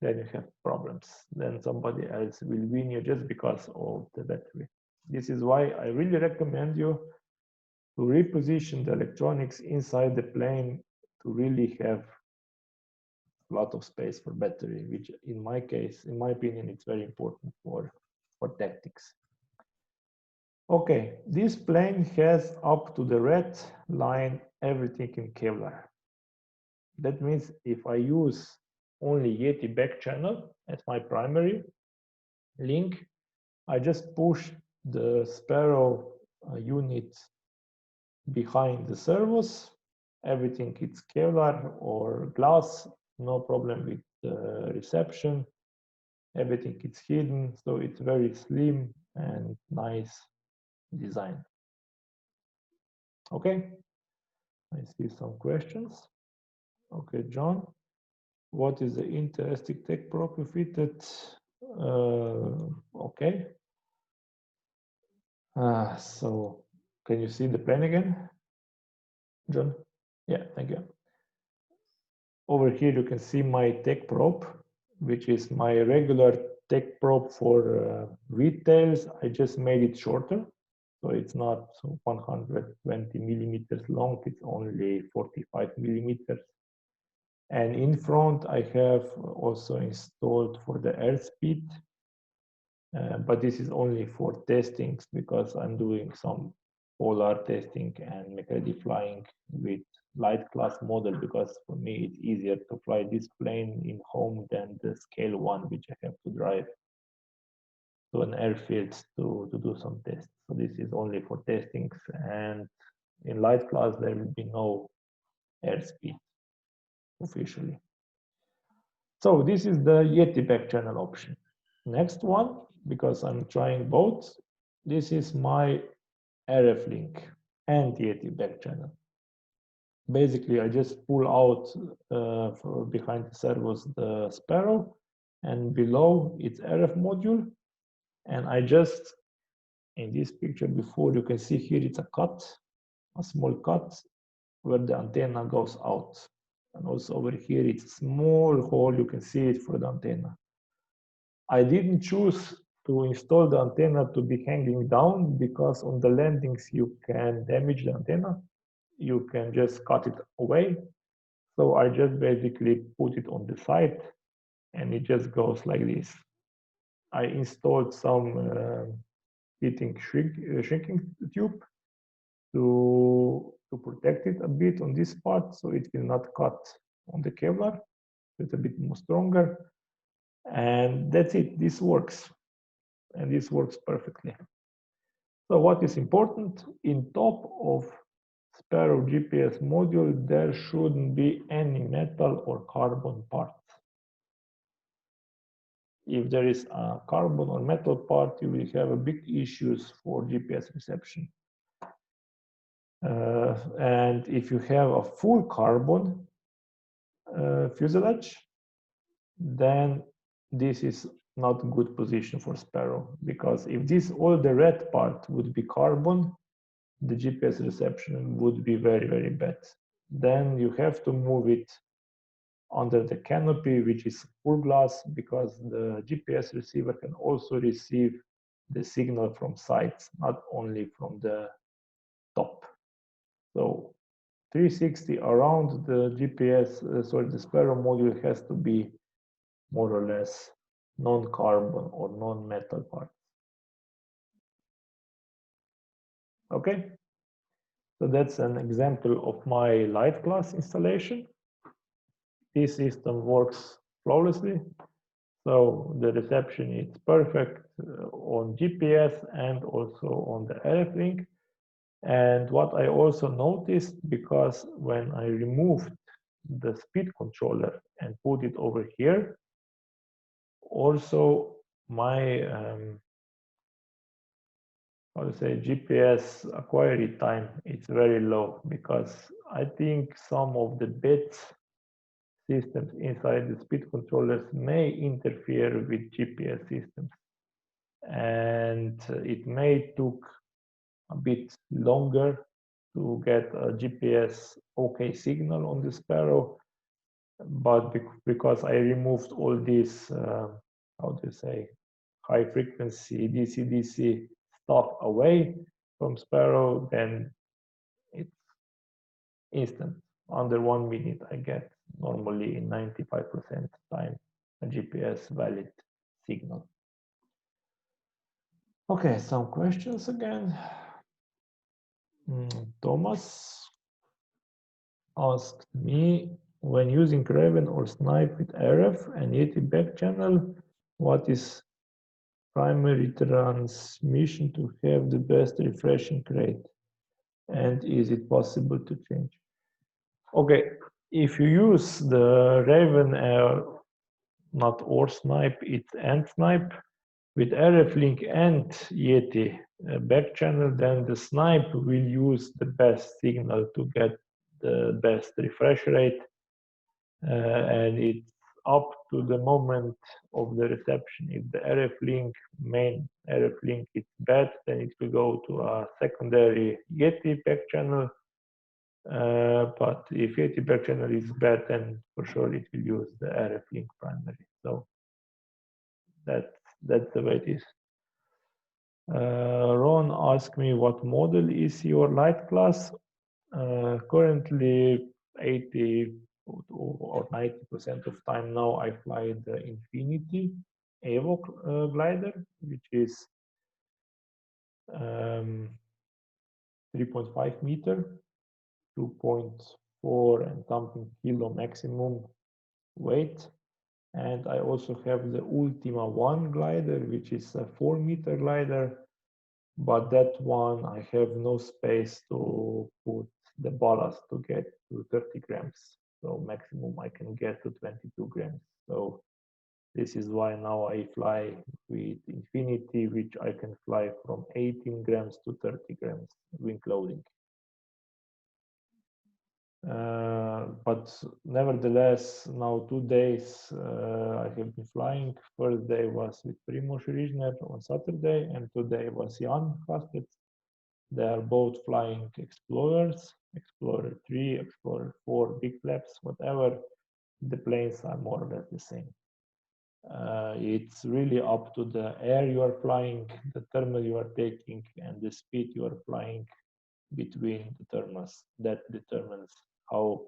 Speaker 1: then you have problems. Then somebody else will win you just because of the battery. This is why I really recommend you to reposition the electronics inside the plane to really have a lot of space for battery, which in my case, in my opinion, it's very important for tactics. Okay, this plane has up to the red line everything in Kevlar. That means if I use only Yeti back channel as my primary link, I just push the Sparrow unit behind the servos. Everything is Kevlar or glass, no problem with the reception. Everything is hidden, so it's very slim and nice design. Okay, I see some questions. Okay, John, what is the interesting tech prop you fitted? Okay. So can you see the plane again, John? Yeah, thank you. Over here you can see my tech prop, which is my regular tech prop for retails. I just made it shorter, so it's not 120 millimeters long, it's only 45 millimeters. And in front I have also installed for the airspeed, but this is only for testings because I'm doing some polar testing and make-ready flying with light class model, because for me it's easier to fly this plane in home than the scale one, which I have to drive to an airfield to do some tests. So this is only for testings, and in light class there will be no airspeed officially. So this is the Yeti back channel option. Next one, because I'm trying both, this is my RF link and Yeti back channel. Basically, I just pull out behind the servos the Sparrow, and below it's RF module. And I just, in this picture before, you can see here it's a cut, a small cut where the antenna goes out. And also over here it's a small hole, you can see it for the antenna. I didn't choose to install the antenna to be hanging down because on the landings you can damage the antenna. You can just cut it away. So I just basically put it on the side and it just goes like this. I installed some heating shrinking tube to protect it a bit on this part so it will not cut on the Kevlar. It's a bit more stronger. And that's it, this works. And this works perfectly. So what is important, in top of Sparrow GPS module, there shouldn't be any metal or carbon parts. If there is a carbon or metal part, you will have a big issues for GPS reception. And if you have a full carbon fuselage, then this is not a good position for Sparrow, because if this all the red part would be carbon, the GPS reception would be very, very bad. Then you have to move it under the canopy, which is full glass, because the GPS receiver can also receive the signal from sides, not only from the top. So 360 around the GPS, the Sparrow module has to be more or less non-carbon or non-metal parts. Okay, so that's an example of my light class installation. This system works flawlessly. So the reception is perfect on GPS and also on the RF link. And what I also noticed, because when I removed the speed controller and put it over here, also my how to say GPS acquire time, it's very low, because I think some of the bits systems inside the speed controllers may interfere with GPS systems, and it may took a bit longer to get a GPS OK signal on the Sparrow, but because I removed all this how do you say, high frequency DC-DC stuff away from Sparrow, then it's instant. Under 1 minute, I get normally in 95% time a GPS valid signal. Okay, some questions again. Thomas asked me, when using Raven or Snipe with RF and Yeti back channel, what is primary transmission to have the best refreshing rate? And is it possible to change? Okay, if you use the Raven, not or Snipe, it's and Snipe, with RF link and Yeti back channel, then the Snipe will use the best signal to get the best refresh rate, and it's up to the moment of the reception. If the RF link, main RF link, is bad, then it will go to a secondary Yeti back channel. But if Yeti back channel is bad, then for sure it will use the RF link primary. So that's the way it is. Ron asked me what model is your light class. Currently 80 or 90% of time now I fly the Infinity Evo glider, which is 3.5 meter, 2.4 and something kilo maximum weight. And I also have the Ultima 1 glider, which is a 4-meter glider, but that one I have no space to put the ballast to get to 30 grams. So maximum I can get to 22 grams. So this is why now I fly with Infinity, which I can fly from 18 grams to 30 grams wing loading. But nevertheless, now 2 days I have been flying. First day was with Primoz Rizner on Saturday, and today was Jan Hastec. They are both flying Explorers, Explorer 3, Explorer 4, big flaps, whatever. The planes are more or less the same. It's really up to the air you are flying, the thermal you are taking, and the speed you are flying between the thermals. That determines how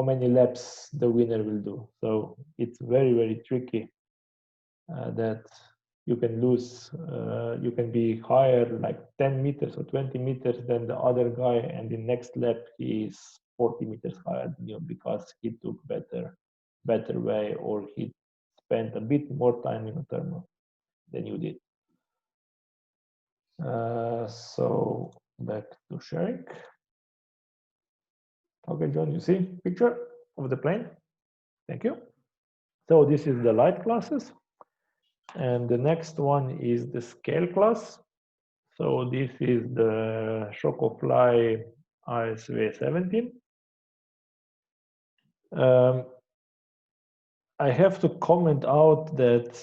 Speaker 1: many laps the winner will do. So it's very, very tricky that you can lose, you can be higher like 10 meters or 20 meters than the other guy, and the next lap he is 40 meters higher than you because he took better way, or he spent a bit more time in a thermal than you did. So back to sharing. Okay, John, you see picture of the plane? Thank you. So this is the light classes. And the next one is the scale class. So this is the Chocofly RSV 17. I have to comment out that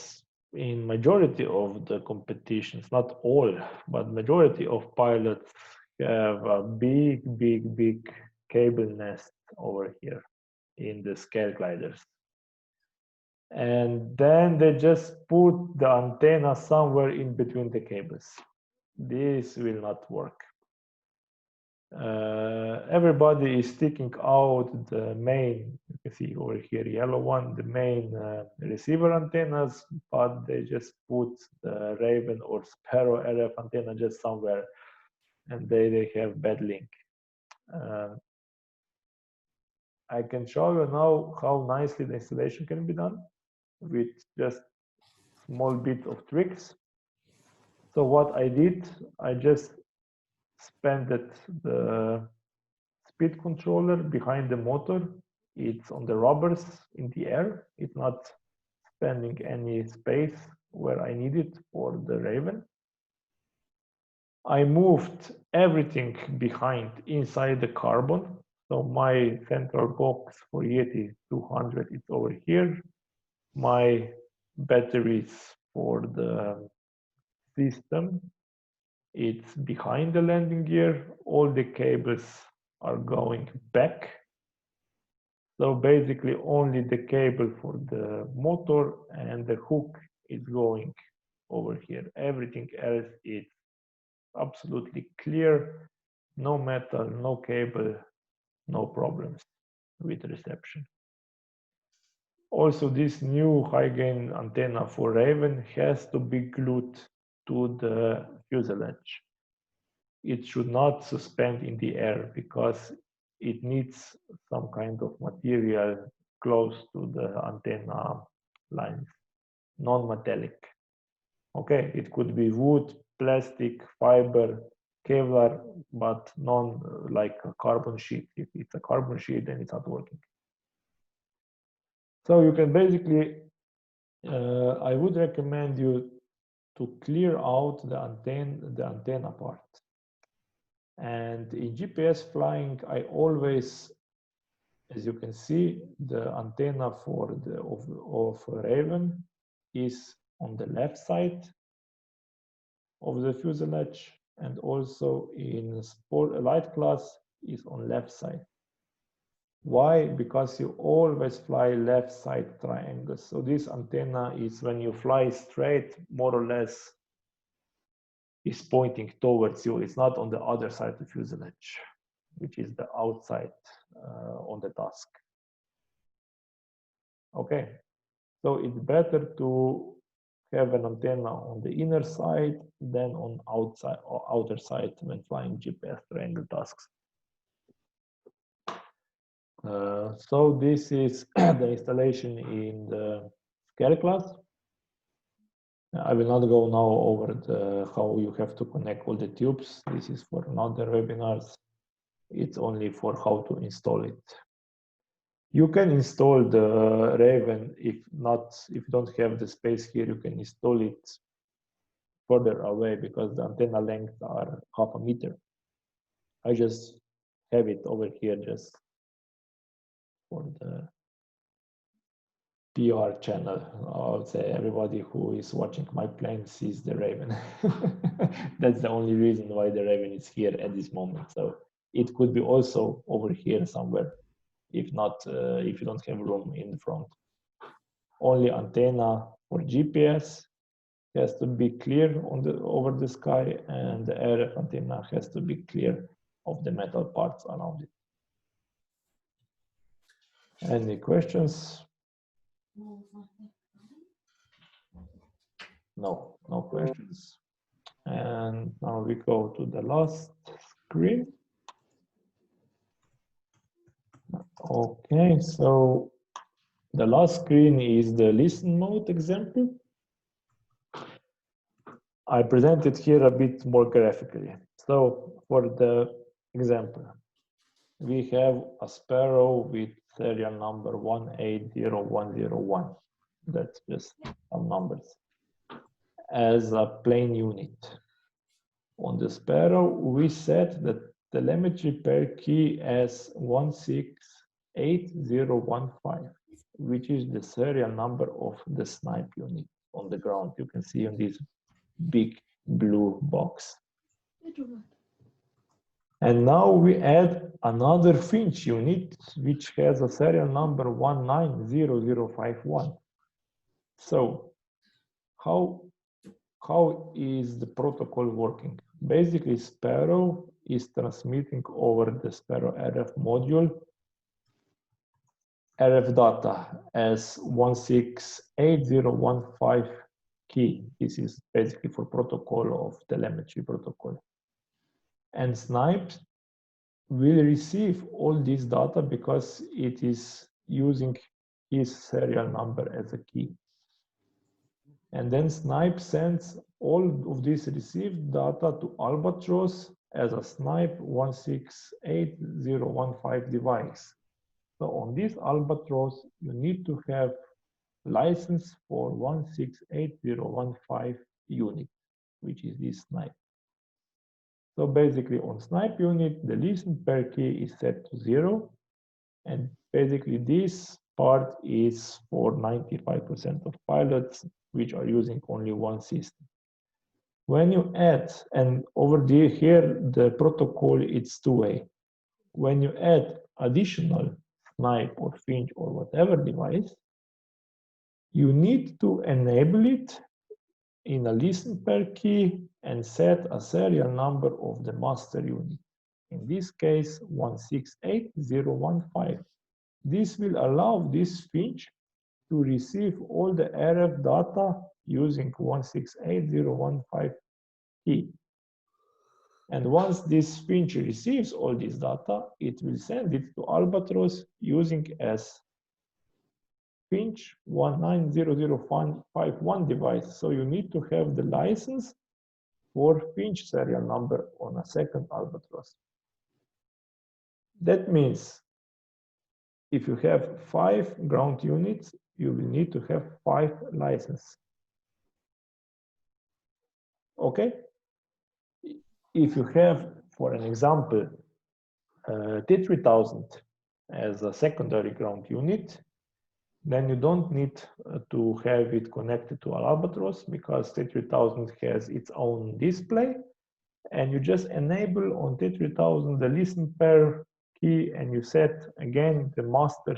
Speaker 1: in majority of the competitions, not all, but majority of pilots have a big cable nest over here in the scale gliders. And then they just put the antenna somewhere in between the cables. This will not work. everybody is sticking out the main, you can see over here, yellow one, the main receiver antennas, but they just put the Raven or Sparrow RF antenna just somewhere, and they have bad link. I can show you now how nicely the installation can be done with just small bit of tricks. So what I did, I just expanded the speed controller behind the motor. It's on the rubbers in the air. It's not spending any space where I need it for the Raven. I moved everything behind inside the carbon. So my central box for Yeti 200 is over here. My batteries for the system, it's behind the landing gear. All the cables are going back. So basically only the cable for the motor and the hook is going over here. Everything else is absolutely clear. No metal, no cable, no problems with reception. Also, this new high gain antenna for Raven has to be glued to the fuselage. It should not suspend in the air because it needs some kind of material close to the antenna lines, non-metallic. Okay, it could be wood, plastic, fiber, Kevlar, but non like a carbon sheet. If it's a carbon sheet, then it's not working. So you can basically, I would recommend you to clear out the antenna part. And in GPS flying, I always, as you can see, the antenna for the of Raven is on the left side of the fuselage, and also in sport light class is on left side. Why? Because you always fly left side triangles. So this antenna is, when you fly straight, more or less is pointing towards you. It's not on the other side of the fuselage, which is the outside on the task. Okay, so it's better to have an antenna on the inner side than on outside or outer side when flying GPS triangle tasks. So this is the installation in the scale class. I will not go now over how you have to connect all the tubes. This is for another webinars. It's only for how to install it. You can install the Raven if you don't have the space here, you can install it further away because the antenna lengths are 0.5 meter. I just have it over here just for the PR channel. I would say everybody who is watching my plane sees the Raven. That's the only reason why the Raven is here at this moment. So it could be also over here somewhere, if not, if you don't have room in the front. Only antenna for GPS has to be clear over the sky, and the RF antenna has to be clear of the metal parts around it. Any questions? No, no questions. And now we go to the last screen. Okay, so the last screen is the listen mode example. I present it here a bit more graphically. So for the example, we have a Sparrow with serial number 180101. That's just some numbers. As a plane unit. On the Sparrow, we set the telemetry pair key as 168015, which is the serial number of the snipe unit on the ground. You can see on this big blue box. And now we add another Finch unit, which has a serial number 190051. So how is the protocol working? Basically, Sparrow is transmitting over the Sparrow RF module RF data as 168015 key. This is basically for protocol of telemetry protocol. And Snipe will receive all this data because it is using his serial number as a key. And then Snipe sends all of this received data to Albatross as a Snipe 168015 device. So on this Albatross, you need to have license for 168015 unit, which is this Snipe. So basically on Snipe unit, the listen per key is set to 0. And basically this part is for 95% of pilots, which are using only one system. When you add, and over here, the protocol, it's two-way. When you add additional Snipe or Finch or whatever device, you need to enable it in a listen per key and set a serial number of the master unit. In this case, 168015. This will allow this Finch to receive all the RF data using 168015 key. And once this Finch receives all this data, it will send it to Albatross using as Finch 190051 device. So you need to have the license for Finch serial number on a second Albatross. That means if you have 5 ground units, you will need to have 5 licenses. Okay? If you have, for an example, T3000 as a secondary ground unit, then you don't need to have it connected to Albatross because T3000 has its own display, and you just enable on T3000 the listen per key, and you set again the master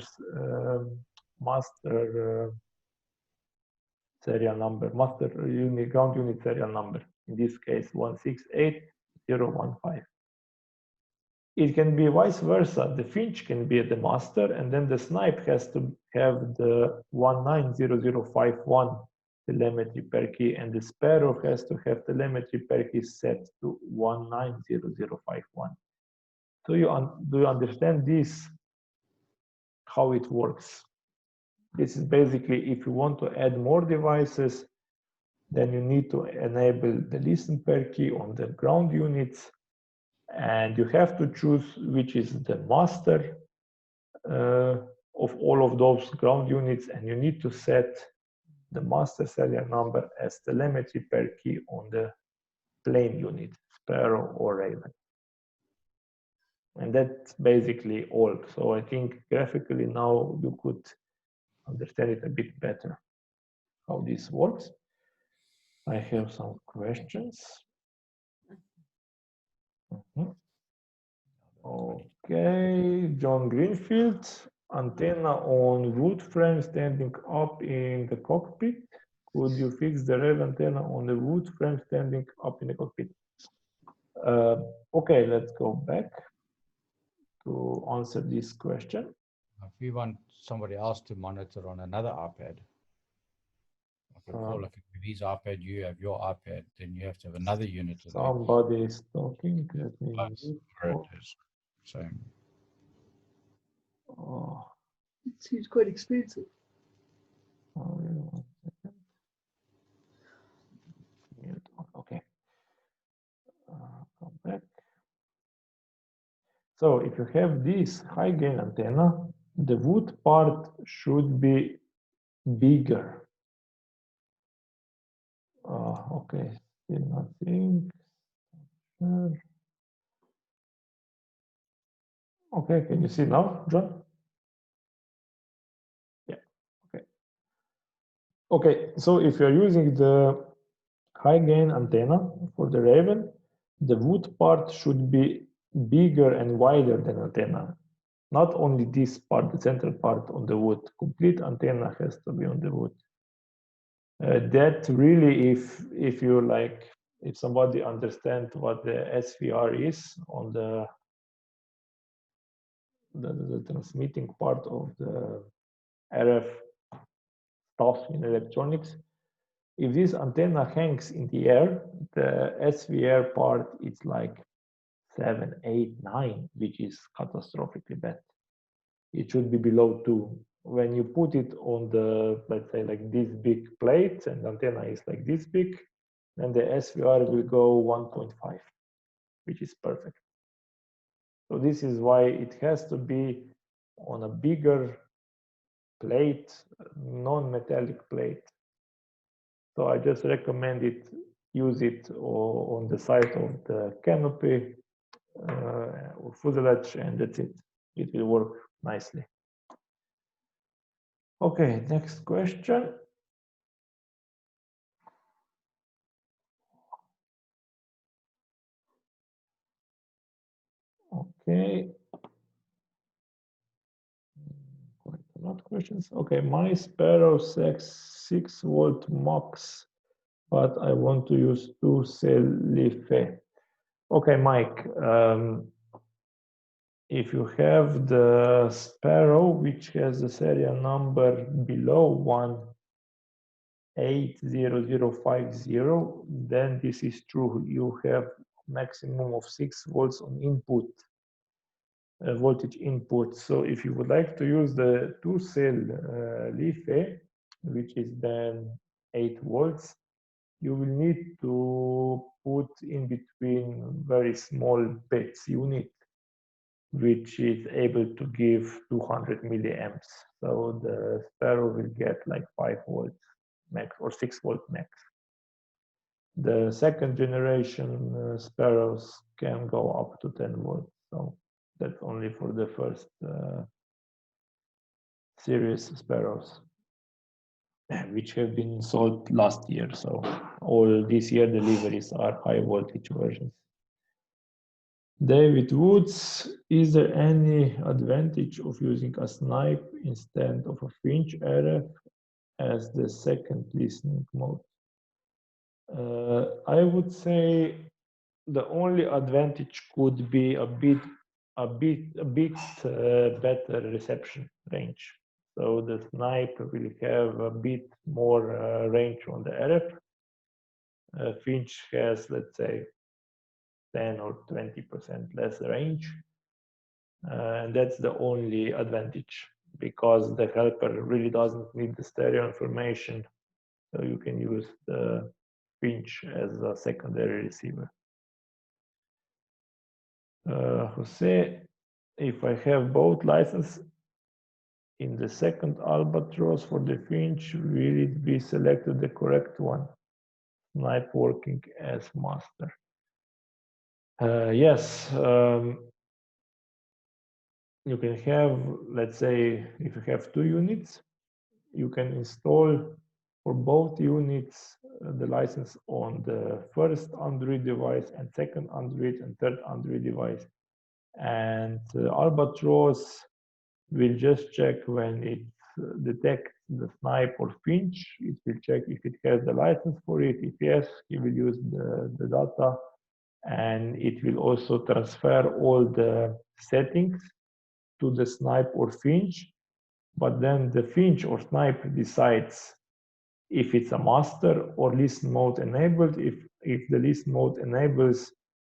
Speaker 1: serial number, master unit ground unit serial number. In this case, 168015. It can be vice versa. The Finch can be the master, and then the Snipe has to have the 190051 telemetry per key, and the Sparrow has to have telemetry per key set to 190051. So do you understand this, how it works? This is basically, if you want to add more devices, then you need to enable the listen per key on the ground units, and you have to choose which is the master of all of those ground units, and you need to set the master serial number as telemetry per key on the plane unit, Sparrow or Raven. And that's basically all. So I think graphically now you could understand it a bit better, how this works. I have some questions. Okay, John Greenfield, antenna on wood frame standing up in the cockpit. Could you fix the rev antenna on the wood frame standing up in the cockpit? Okay, let's go back to answer this question.
Speaker 4: If you want somebody else to monitor on another iPad, like if he's iPad, you have your iPad, then you have to have another unit.
Speaker 1: Somebody is talking. Let me
Speaker 4: Same.
Speaker 1: Oh.
Speaker 5: It seems quite expensive.
Speaker 1: Oh, yeah, 1 second. Okay. Come back. So if you have this high gain antenna, the wood part should be bigger. Okay, still nothing. Okay, can you see now, John? Yeah, okay. Okay, so if you're using the high gain antenna for the Raven, the wood part should be bigger and wider than antenna. Not only this part, the central part on the wood, complete antenna has to be on the wood. That really, if you like if somebody understands what the SVR is on the transmitting part of the RF stuff in electronics, if this antenna hangs in the air, the SVR part is like 7, 8, 9, which is catastrophically bad. It should be below 2. When you put it on the, let's say, like this big plate, and the antenna is like this big, then the SVR will go 1.5, which is perfect. So this is why it has to be on a bigger plate, non-metallic plate. So I just recommend it, use it on the side of the canopy or fuselage, and that's it. It will work nicely. Okay, next question. Okay. Quite a lot of questions. Okay, my Sparrow 6-volt max, but I want to use 2-cell LiFe. Okay, Mike, if you have the Sparrow, which has the serial number below 180050, then this is true. You have maximum of 6 volts on input, voltage input. So if you would like to use the 2-cell LiFe, which is then 8 volts, you will need to put in between very small PETS unit, which is able to give 200 milliamps. So the Sparrow will get like 5 volts max or 6 volt max. The second generation Sparrows can go up to 10 volts. So that's only for the first series Sparrows, which have been sold last year. So all this year deliveries are high voltage versions. David Woods, is there any advantage of using a snipe instead of a Finch RF as the second listening mode? I would say the only advantage could be a bit better reception range. So the snipe will have a bit more range on the RF. Finch has, let's say, 10 or 20% less range. And that's the only advantage, because the helper really doesn't need the stereo information. So you can use the Finch as a secondary receiver. Jose, if I have both licenses in the second Albatross for the Finch, will it be selected the correct one? Snipe working as master. Yes, you can have, let's say, if you have 2 units, you can install for both units the license on the first Android device and second Android and third Android device. And Albatross will just check when it detects the snipe or Finch. It will check if it has the license for it. If yes, it will use the data, and it will also transfer all the settings to the snipe or Finch. But then the Finch or snipe decides if it's a master or listen mode enabled. If the listen mode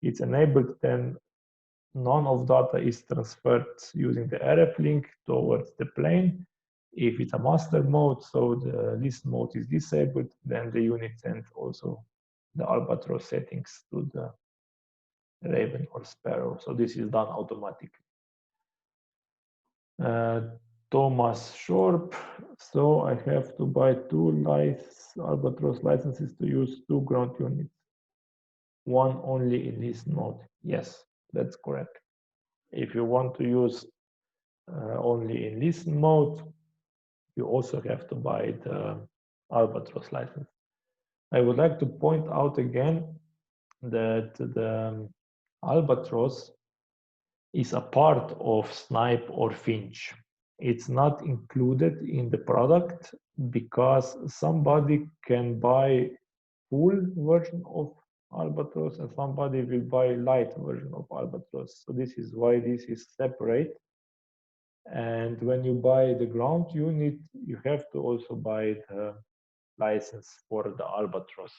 Speaker 1: it's enabled, then none of data is transferred using the RF link towards the plane. If it's a master mode, so the listen mode is disabled, then the unit sends also the Albatross settings to the Raven or Sparrow. So this is done automatically. Thomas Shorp, so I have to buy 2 Albatross licenses to use 2 ground units. One only in listen mode. Yes, that's correct. If you want to use only in listen mode, you also have to buy the Albatross license. I would like to point out again that the Albatross is a part of Snipe or Finch. It's not included in the product because somebody can buy full version of Albatross, and somebody will buy light version of Albatross. So this is why this is separate. And when you buy the ground unit, you have to also buy the license for the Albatross.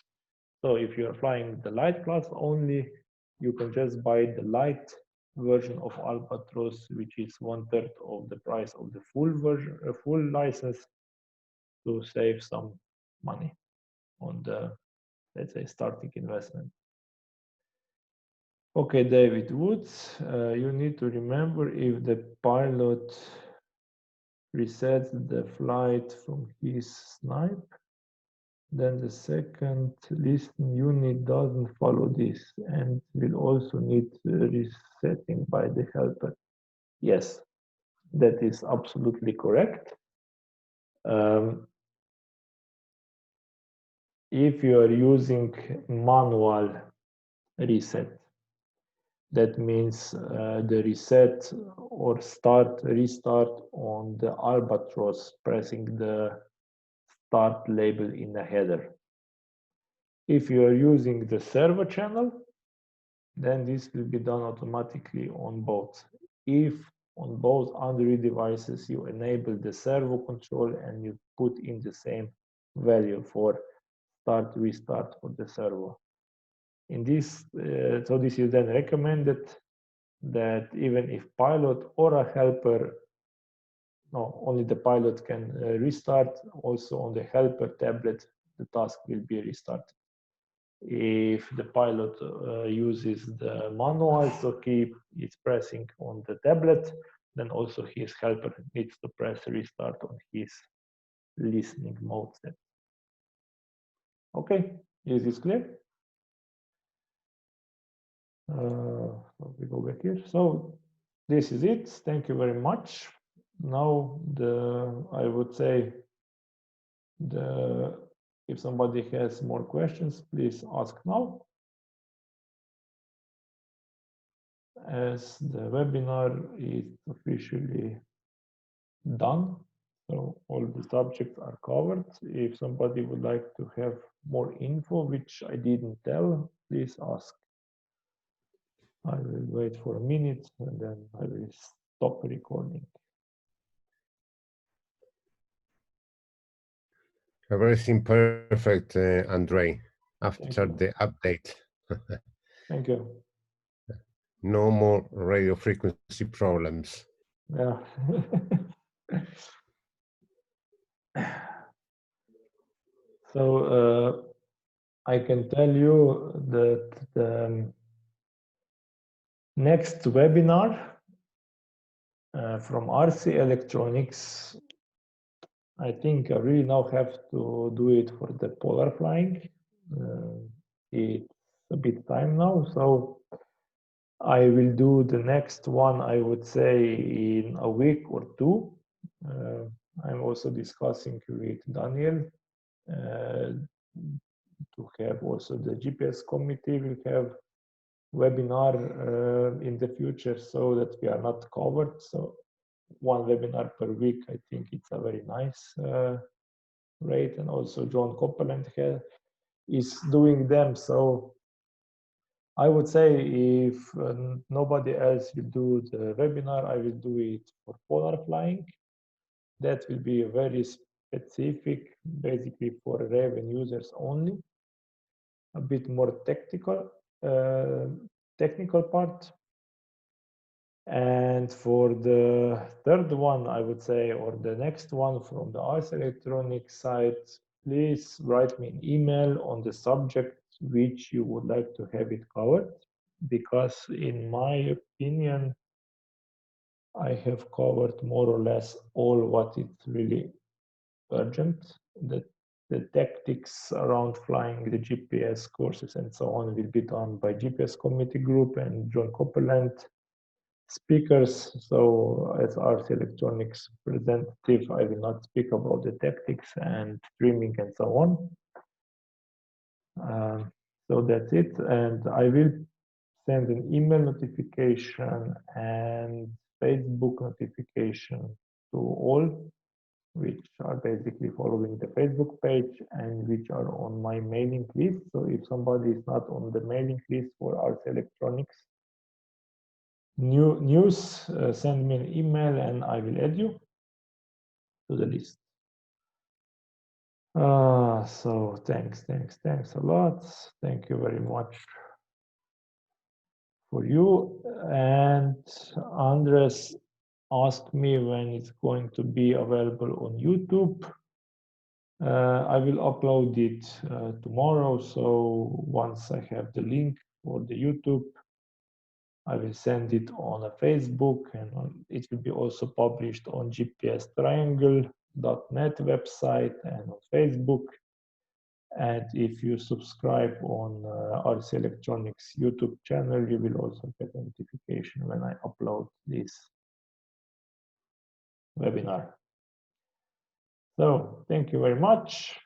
Speaker 1: So if you are flying the light class only, you can just buy the light version of Albatross, which is 1/3 of the price of the full version, full license, to save some money on the, let's say, starting investment. Okay, David Woods, you need to remember if the pilot resets the flight from his snipe, then the second listen unit doesn't follow this and will also need resetting by the helper. Yes, that is absolutely correct. If you are using manual reset, that means the reset or restart on the Albatross, pressing the start label in the header. If you are using the servo channel, then this will be done automatically on both. If on both Android devices you enable the servo control and you put in the same value for start, restart for the servo. In this, so this is then recommended that even if pilot or a helper, no, only the pilot can restart, also on the helper tablet, the task will be restarted. If the pilot uses the manual, so he is pressing on the tablet, then also his helper needs to press restart on his listening mode set. Okay, is this clear? We go back here. So this is it. Thank you very much. Now I would say if somebody has more questions, please ask now. As the webinar is officially done, so all the subjects are covered. If somebody would like to have more info, which I didn't tell, please ask. I will wait for a minute and then I will stop recording.
Speaker 6: Everything perfect, Andrei, after the update.
Speaker 1: Thank you.
Speaker 6: No more radio frequency problems.
Speaker 1: Yeah. So I can tell you that the next webinar from RC Electronics, I think I really now have to do it for the polar flying. It's a bit time now, so I will do the next one, I would say, in a week or two. I'm also discussing with Daniel to have also the GPS committee will have webinar in the future, so that we are not covered. So one webinar per week, I think it's a very nice rate. And also John Copeland is doing them. So I would say if nobody else will do the webinar, I will do it for polar flying. That will be a very specific, basically for Raven users only, a bit more technical part. And for the third one, I would say, or the next one from the RC Electronics side, please write me an email on the subject which you would like to have it covered, because in my opinion, I have covered more or less all what is really urgent. The tactics around flying the GPS courses and so on will be done by GPS committee group and John Copeland speakers. So as RC Electronics representative, I will not speak about the tactics and streaming and so on. So that's it. And I will send an email notification and Facebook notification to all which are basically following the Facebook page and which are on my mailing list. So if somebody is not on the mailing list for Ars Electronics news, send me an email and I will add you to the list. So thanks a lot. Thank you very much for you. And Andres asked me when it's going to be available on YouTube. I will upload it tomorrow. So once I have the link for the YouTube, I will send it on a Facebook, and it will be also published on gpstriangle.net website and on Facebook. And if you subscribe on Ars Electronics YouTube channel, you will also get a notification when I upload this webinar. So thank you very much.